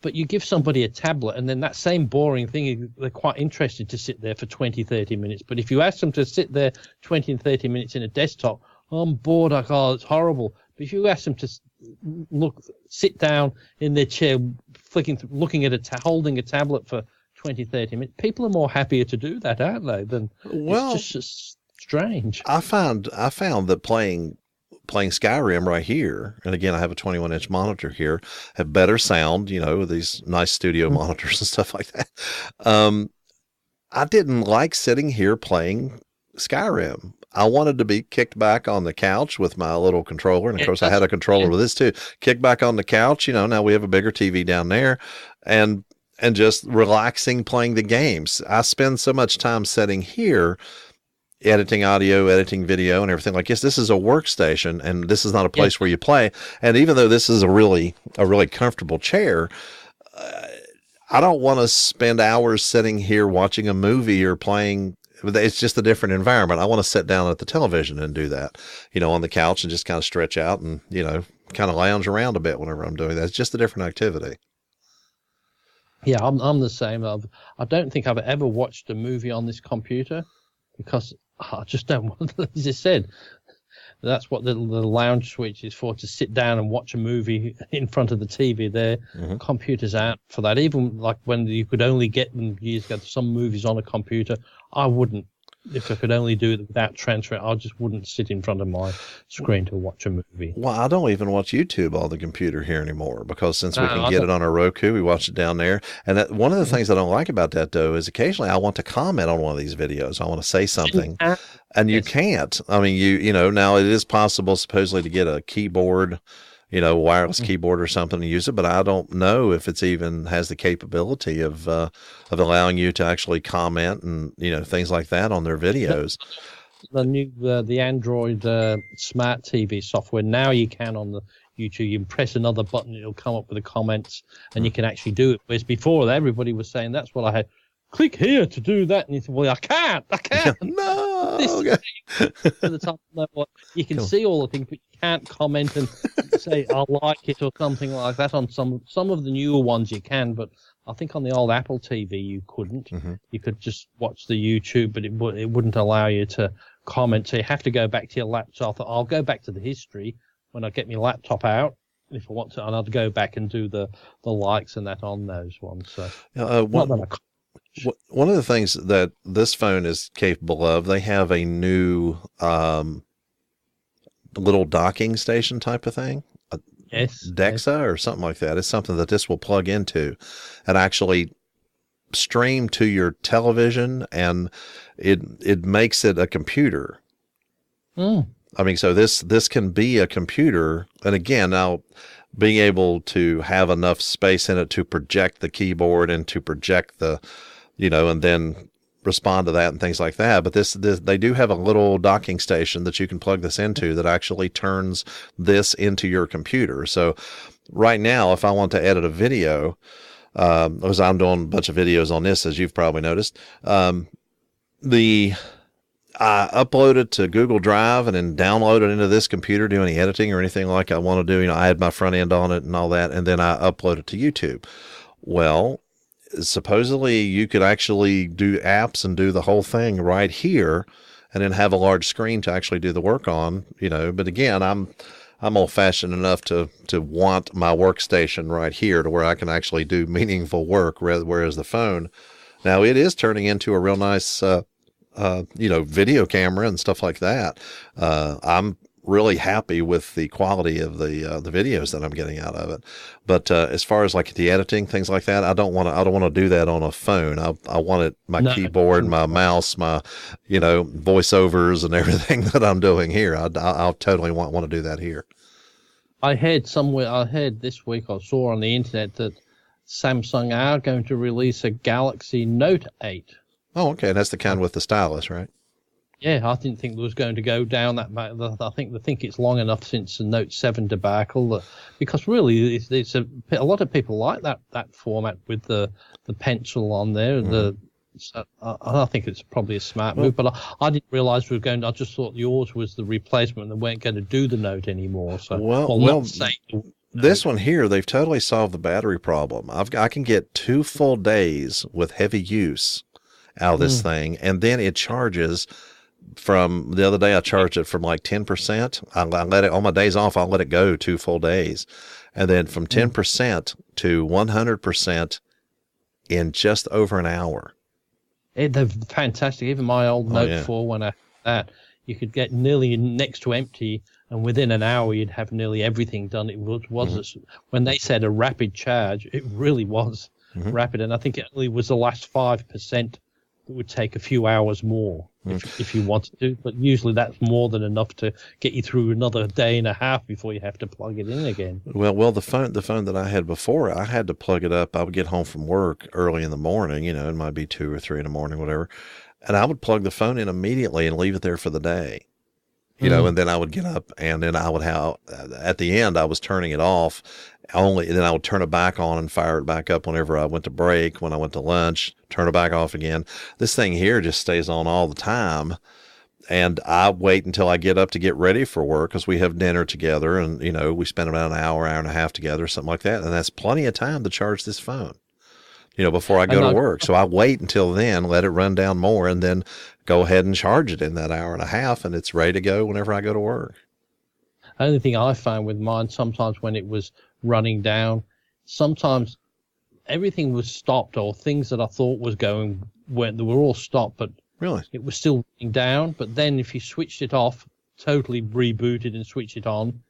but you give somebody a tablet and then that same boring thing, they're quite interested to sit there for 20, 30 minutes. But if you ask them to sit there 20 and 30 minutes in a desktop, I'm bored, it's horrible. But if you ask them to sit down in their chair, looking at holding a tablet for 20, 30 minutes, people are more happier to do that, aren't they? It's just strange. I found that playing Skyrim right here, and again, I have a 21-inch monitor here, have better sound, with these nice studio monitors and stuff like that. I didn't like sitting here playing Skyrim. I wanted to be kicked back on the couch with my little controller. And of course I had a controller with this too. Kick back on the couch, now we have a bigger TV down there and just relaxing playing the games. I spend so much time sitting here editing audio, editing video and everything like this. This is a workstation and this is not a place where you play. And even though this is a really comfortable chair, I don't want to spend hours sitting here watching a movie or playing. It's just a different environment. I want to sit down at the television and do that, on the couch and just kind of stretch out and, kind of lounge around a bit whenever I'm doing that. It's just a different activity. Yeah, I'm the same. I don't think I've ever watched a movie on this computer because I just don't want to, as I said, that's what the lounge switch is for, to sit down and watch a movie in front of the TV there. Mm-hmm. Computers aren't for that. Even like when you could only get them years ago, some movies on a computer, I wouldn't. If I could only do it without transfer, I just wouldn't sit in front of my screen to watch a movie. Well, I don't even watch YouTube on the computer here anymore because since we can get it on our Roku, we watch it down there. And one of the things I don't like about that, though, is occasionally I want to comment on one of these videos. I want to say something, and you can't. I mean, now it is possible supposedly to get a keyboard, wireless keyboard or something to use it, but I don't know if it's even has the capability of allowing you to actually comment and, things like that on their videos. The new, the Android smart TV software, now you can on the YouTube, you can press another button, it'll come up with the comments and you can actually do it. Whereas before everybody was saying that's what I had. Click here to do that. And you said, well, I can't. No. To the top level, you can see all the things, but you can't comment and say, I like it or something like that. On some of the newer ones you can, but I think on the old Apple TV you couldn't. Mm-hmm. You could just watch the YouTube, but it wouldn't allow you to comment. So you have to go back to your laptop. I thought, I'll go back to the history when I get my laptop out. If I want to, and I'll go back and do the likes and that on those ones. So one of the things that this phone is capable of, they have a new little docking station type of thing. Yes. DEXA or something like that. It's something that this will plug into and actually stream to your television, and it makes it a computer. So this can be a computer. And again, now being able to have enough space in it to project the keyboard and to project the, and then respond to that and things like that. But this they do have a little docking station that you can plug this into that actually turns this into your computer. So right now, if I want to edit a video, because I'm doing a bunch of videos on this, as you've probably noticed, I upload it to Google Drive and then download it into this computer, do any editing or anything like I want to do. I add my front end on it and all that, and then I upload it to YouTube. Well, supposedly you could actually do apps and do the whole thing right here and then have a large screen to actually do the work on, but again, I'm old fashioned enough to want my workstation right here to where I can actually do meaningful work. Whereas the phone, now it is turning into a real nice, video camera and stuff like that. I'm really happy with the quality of the videos that I'm getting out of it. But as far as like the editing, things like that, I don't want to do that on a phone. I want my keyboard, my mouse, my, voiceovers and everything that I'm doing here. I'll totally want to do that here. I heard this week, I saw on the internet that Samsung are going to release a Galaxy Note 8. Oh, okay. That's the kind with the stylus, right? Yeah, I didn't think it was going to go down that much. I think it's long enough since the Note 7 debacle, because really it's a lot of people like that format with the pencil on there. So I think it's probably a smart move, but I didn't realize we were going. I just thought yours was the replacement, and they weren't going to do the Note anymore. So this one here, they've totally solved the battery problem. I can get 2 full days with heavy use out of this thing, and then it charges. From the other day, I charged it from like 10%. I let it on my days off. I'll let it go 2 full days, and then from 10% to 100% in just over an hour. They're fantastic. Even my old Note 4, when I had that, you could get nearly next to empty, and within an hour you'd have nearly everything done. It was when they said a rapid charge, it really was rapid, and I think it only was the last 5%. It would take a few hours more if you wanted to, but usually that's more than enough to get you through another day and a half before you have to plug it in again. Well, the phone that I had before, I had to plug it up. I would get home from work early in the morning, it might be 2 or 3 in the morning, whatever, and I would plug the phone in immediately and leave it there for the day. And then I would get up, and then I would have, at the end, I was turning it off only, and then I would turn it back on and fire it back up whenever I went to break, when I went to lunch, turn it back off again. This thing here just stays on all the time, and I wait until I get up to get ready for work, because we have dinner together, and, we spend about an hour and a half together, something like that, and that's plenty of time to charge this phone. Before I go to work. So I wait until then, let it run down more, and then go ahead and charge it in that hour and a half, and it's ready to go whenever I go to work. The only thing I found with mine, sometimes when it was running down, sometimes everything was stopped, or things that I thought was going, they were all stopped, but really it was still running down. But then if you switched it off, totally rebooted and switched it on,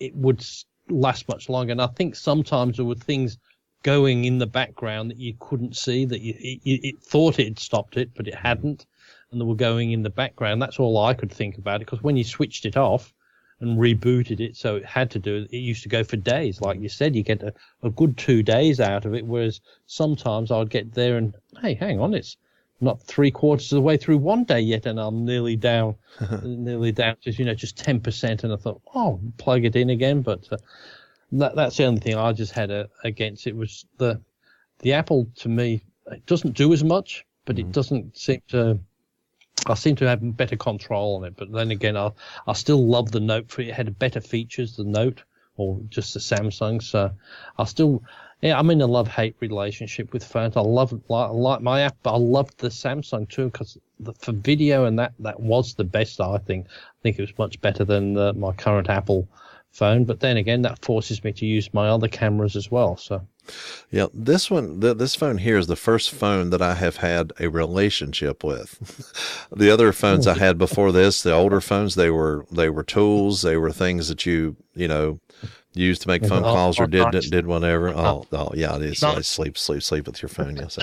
it would last much longer. And I think sometimes there were things going in the background that you couldn't see, that it thought it had stopped it, but it hadn't, and they were going in the background. That's all I could think about it, because when you switched it off and rebooted it, so it had to do it used to go for days. Like you said, you get a good 2 days out of it, whereas sometimes I'd get there and, hey, hang on, it's not 3/4 of the way through one day yet, and I'm nearly down to just 10%, and I thought, plug it in again. But that's the only thing I just had against it, was the Apple. To me, it doesn't do as much, but it doesn't seem to. I seem to have better control on it. But then again, I still love the Note. It had better features, the Note, or just the Samsung. So I'm in a love-hate relationship with phones. I like my app, but I loved the Samsung too, because for video and that was the best. I think it was much better than my current Apple phone. But then again, that forces me to use my other cameras as well. So yeah, this phone here is the first phone that I have had a relationship with. The other phones I had before this, the older phones, they were tools. They were things that you used to make phone calls, or did whatever. Yeah, it is. Sleep with your phone. Yes.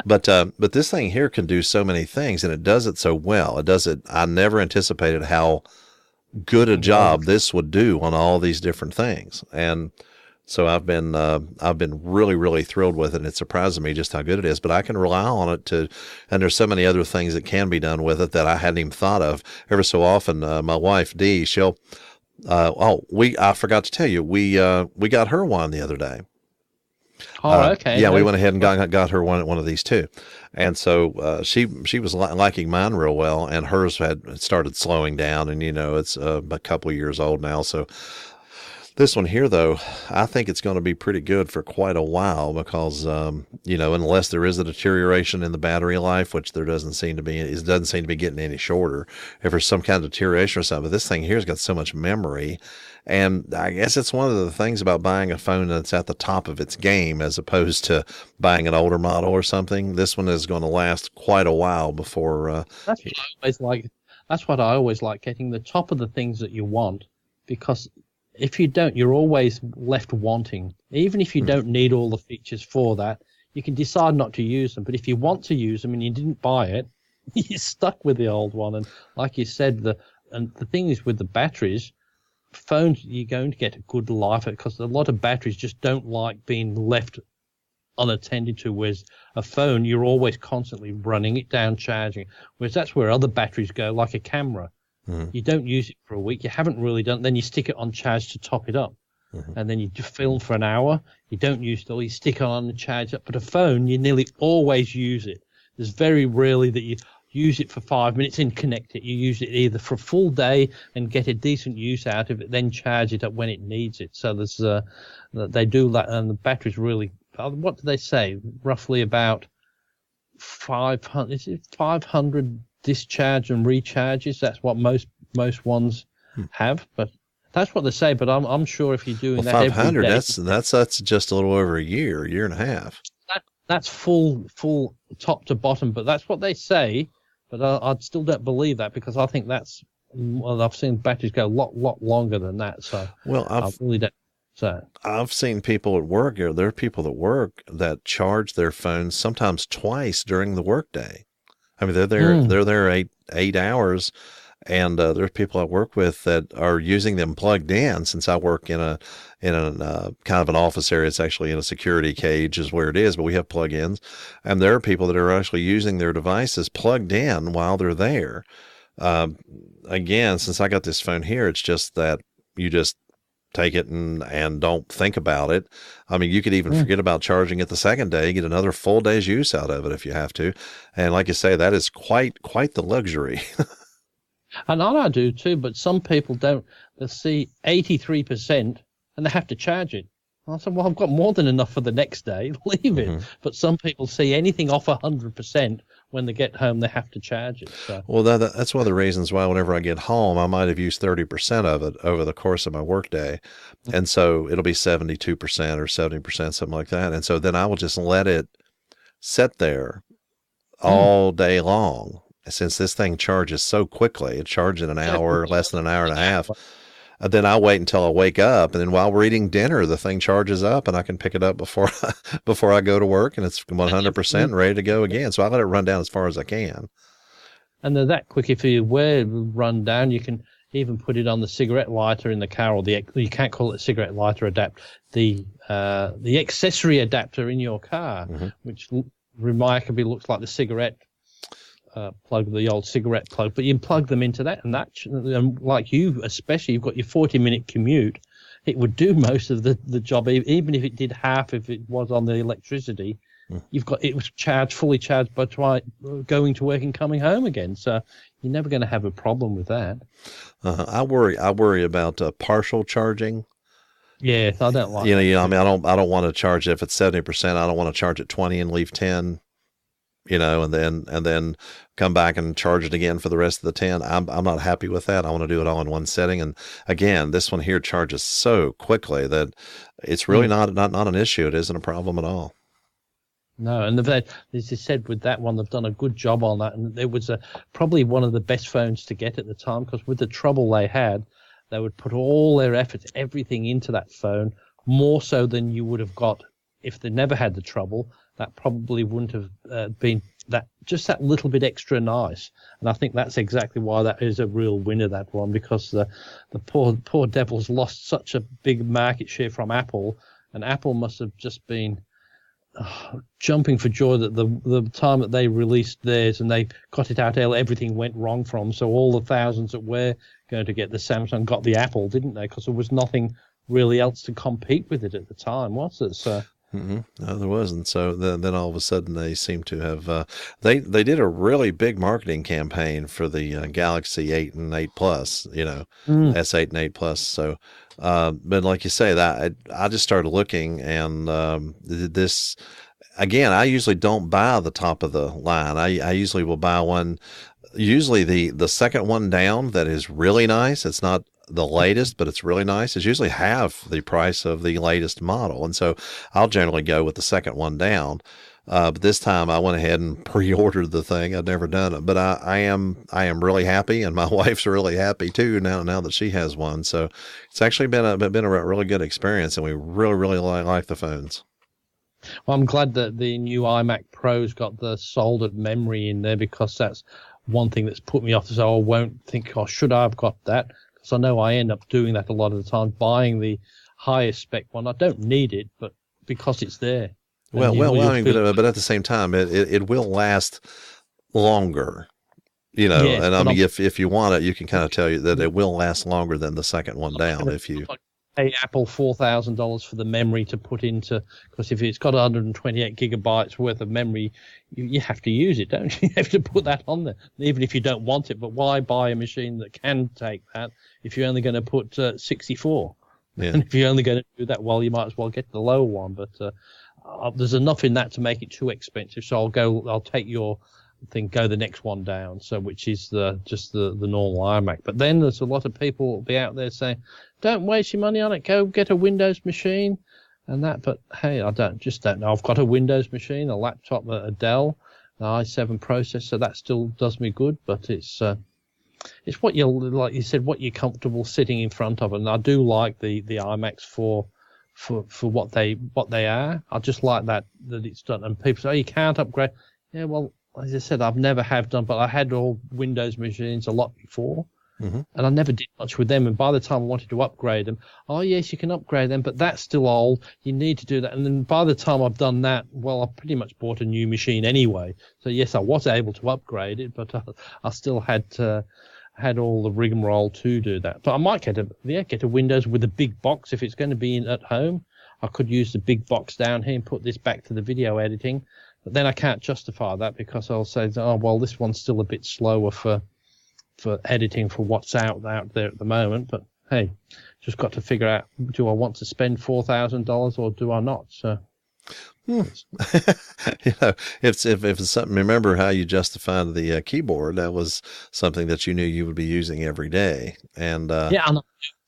But this thing here can do so many things, and it does it so well. It does it. I never anticipated how good a job this would do on all these different things. And so I've been really, really thrilled with it. And it surprises me just how good it is, but I can rely on it and there's so many other things that can be done with it that I hadn't even thought of. Ever so often, my wife, Dee, I forgot to tell you, we got her one the other day. Oh, okay. Yeah, we went ahead and got her one of these too. And so she was liking mine real well, and hers had started slowing down, and it's a couple of years old now. So this one here, though, I think it's going to be pretty good for quite a while, because unless there is a deterioration in the battery life, which there doesn't seem to be, it doesn't seem to be getting any shorter. If there's some kind of deterioration or something, but this thing here has got so much memory. And I guess it's one of the things about buying a phone that's at the top of its game, as opposed to buying an older model or something. This one is going to last quite a while before. That's what I always like, getting the top of the things that you want, because if you don't, you're always left wanting. Even if you don't need all the features for that, you can decide not to use them. But if you want to use them and you didn't buy it, you're stuck with the old one. And like you said, the thing is with the batteries, phones, you're going to get a good life, because a lot of batteries just don't like being left unattended to, whereas a phone, you're always constantly running it down, charging, whereas that's where other batteries go, like a camera. You don't use it for a week. You haven't really done. Then you stick it on charge to top it up, and then you film for an hour. You don't use it all. You stick it on the charge up. But a phone, you nearly always use it. There's very rarely that you use it for 5 minutes and connect it. You use it either for a full day and get a decent use out of it, then charge it up when it needs it. So there's they do that, and the batteries really. What do they say? Roughly about 500. Is it 500? Discharge and recharges. That's what most ones have, but that's what they say. But I'm sure if you're doing that 500, every day, that's just a little over a year and a half. That's full top to bottom. But that's what they say. But I still don't believe that, because I think that's. Well, I've seen batteries go a lot longer than that. So I really don't. So I've seen people at work. There are people that work that charge their phones sometimes twice during the workday. I mean, they're there 8 hours, and there's people I work with that are using them plugged in. Since I work in a kind of an office area, it's actually in a security cage is where it is, but we have plug-ins, and there are people that are actually using their devices plugged in while they're there. Again, since I got this phone here, it's just that you just take it and don't think about it. I mean, you could even forget about charging it the second day, get another full day's use out of it if you have to. And like you say, that is quite the luxury. And I do too, but some people don't. They see 83% and they have to charge it. I said, well, I've got more than enough for the next day. Leave it. But some people see anything off 100%. When they get home, they have to charge it. So. Well, that's one of the reasons why whenever I get home, I might have used 30% of it over the course of my workday. And so it'll be 72% or 70%, something like that. And so then I will just let it sit there all day long. Since this thing charges so quickly, it charges in an hour, less than an hour and a half. Then I wait until I wake up, and then while we're eating dinner, the thing charges up, and I can pick it up before I go to work, and it's 100% ready to go again. So I let it run down as far as I can. And they're that quick. If you wear run down, you can even put it on the cigarette lighter in the car, or you can't call it a cigarette lighter adapter, the accessory adapter in your car, which remarkably looks like the cigarette plug, the old cigarette plug, but you can plug them into that, and like you especially, you've got your 40-minute commute, it would do most of the job, even if it did half if it was on the electricity. It was fully charged by going to work and coming home again, so you're never going to have a problem with that. I worry about partial charging. Yeah, I don't like I mean, I don't want to charge it if it's 70%. I don't want to charge it 20 and leave 10. And then come back and charge it again for the rest of the 10. I'm not happy with that. I want to do it all in one setting. And again, this one here charges so quickly that it's really not an issue. It isn't a problem at all. No, and as you said, with that one, they've done a good job on that. And it was probably one of the best phones to get at the time, because with the trouble they had, they would put all their efforts, everything into that phone, more so than you would have got if they never had the trouble. That probably wouldn't have been that little bit extra nice. And I think that's exactly why that is a real winner, that one, because the poor devils lost such a big market share from Apple, and Apple must have just been jumping for joy that the time that they released theirs and they got it out, everything went wrong from. So all the thousands that were going to get the Samsung got the Apple, didn't they? Because there was nothing really else to compete with it at the time, was it? So. No, there wasn't. So then all of a sudden they seem to have they did a really big marketing campaign for the Galaxy 8 and 8 Plus, S8 and 8 Plus. So, but like you say, that I just started looking, and this again, I usually don't buy the top of the line. I usually will buy one, usually the second one down that is really nice. It's not the latest, but it's really nice. It's usually half the price of the latest model. And so I'll generally go with the second one down. But this time I went ahead and pre-ordered the thing. I'd never done it, but I am really happy, and my wife's really happy too now that she has one. So it's actually been a really good experience, and we really like the phones. Well, I'm glad that the new iMac Pro's got the soldered memory in there, because that's one thing that's put me off. So I won't think, should I have got that? Because I know I end up doing that a lot of the time, buying the highest spec one. I don't need it, but because it's there. Well, you'll I mean, feel- but at the same time, it will last longer, Yeah, and I but mean, if you want it, you can kind of tell you that it will last longer than the second one down if you. pay Apple $4,000 for the memory to put into, because if it's got 128 gigabytes worth of memory, you have to use it, don't you? You have to put that on there, even if you don't want it. But why buy a machine that can take that if you're only going to put 64? Yeah. And if you're only going to do that, well, you might as well get the lower one. But there's enough in that to make it too expensive. So I'll take your thing, go the next one down. So which is just the normal iMac. But then there's a lot of people will be out there saying, don't waste your money on it. Go get a Windows machine and that. But hey, I don't know. I've got a Windows machine, a laptop, a Dell, an i7 processor. That still does me good. But it's what you're, like you said, what you're comfortable sitting in front of. And I do like the iMacs for what they are. I just like that it's done. And people say, oh, you can't upgrade. Yeah, well, as I said, I've never have done, but I had all Windows machines a lot before. Mm-hmm. And I never did much with them. And by the time I wanted to upgrade them, oh, yes, you can upgrade them, but that's still old. You need to do that. And then by the time I've done that, well, I pretty much bought a new machine anyway. So, yes, I was able to upgrade it, but I still had all the rigmarole to do that. But I might get a Windows with a big box if it's going to be at home. I could use the big box down here and put this back to the video editing. But then I can't justify that because I'll say, oh, well, this one's still a bit slower for editing for what's out there at the moment. But hey, just got to figure out, do I want to spend $4,000 or do I not? So if it's something, remember how you justified the keyboard, that was something that you knew you would be using every day. And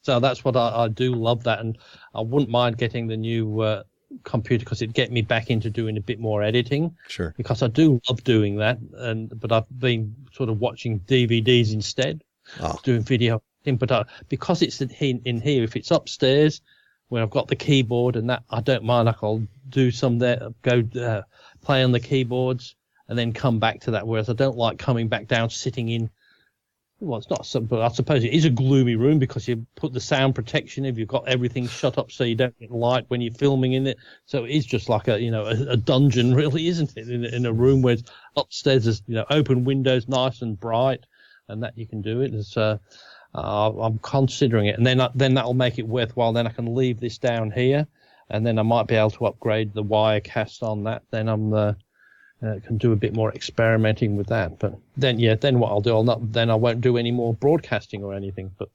so that's what I do love that. And I wouldn't mind getting the new computer because it'd get me back into doing a bit more editing. Sure. Because I do love doing that, but I've been sort of watching DVDs instead, doing video. But because it's in here, if it's upstairs where I've got the keyboard and that, I don't mind. I'll do some there, go play on the keyboards, and then come back to that. Whereas I don't like coming back down, sitting in. Well, it's not, but I suppose it is a gloomy room because you put the sound protection if you've got everything shut up so you don't get light when you're filming in it. So it is just like a dungeon, really, isn't it? In a room where upstairs is open windows, nice and bright, and that you can do it. It's, I'm considering it, and then that'll make it worthwhile. Then I can leave this down here, and then I might be able to upgrade the Wirecast on that. Then I'm can do a bit more experimenting with that. But then what I'll do, I won't do any more broadcasting or anything. But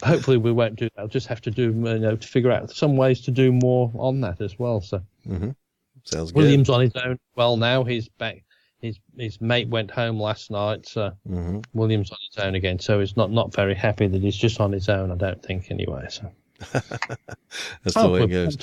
hopefully we won't do that. I'll just have to do, to figure out some ways to do more on that as well. So sounds good. William's on his own. Well, now he's back. His mate went home last night, so William's on his own again. So he's not very happy that he's just on his own. I don't think anyway. So that's the way it goes.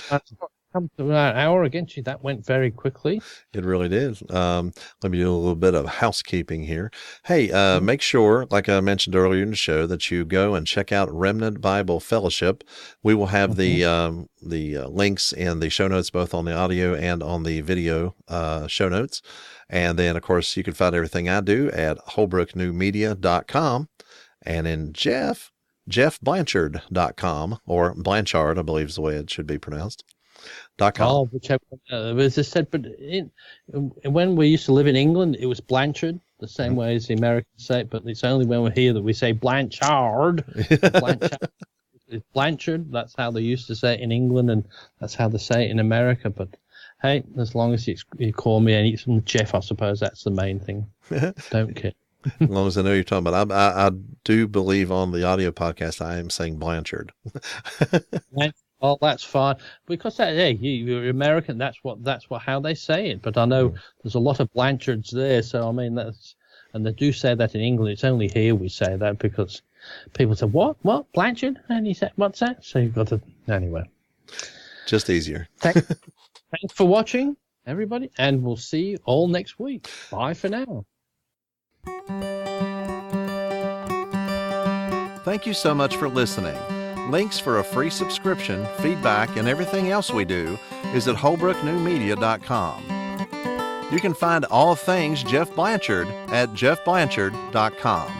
Come to an hour again. Gee, that went very quickly. It really did. Let me do a little bit of housekeeping here. Hey, make sure, like I mentioned earlier in the show, that you go and check out Remnant Bible Fellowship. We will have the links in the show notes, both on the audio and on the video show notes. And then, of course, you can find everything I do at holbrooknewmedia.com. And in jeffblanchard.com, or Blanchard, I believe is the way it should be pronounced. Oh, whichever. As I said, but when we used to live in England, it was Blanchard, the same way as the Americans say it, but it's only when we're here that we say Blanchard. It's Blanchard. That's how they used to say it in England, and that's how they say it in America. But hey, as long as you call me any Geoff, I suppose that's the main thing. Don't care. As long as I know you're talking about. I do believe on the audio podcast I am saying Blanchard. Well, that's fine because you're American. That's how they say it. But I know there's a lot of Blanchards there, so I mean and they do say that in England. It's only here we say that because people say what Blanchard, and you say what's that? So you've got to anyway. Just easier. Thanks for watching, everybody, and we'll see you all next week. Bye for now. Thank you so much for listening. Links for a free subscription, feedback, and everything else we do is at holbrooknewmedia.com. You can find all things Geoff Blanchard at jeffblanchard.com.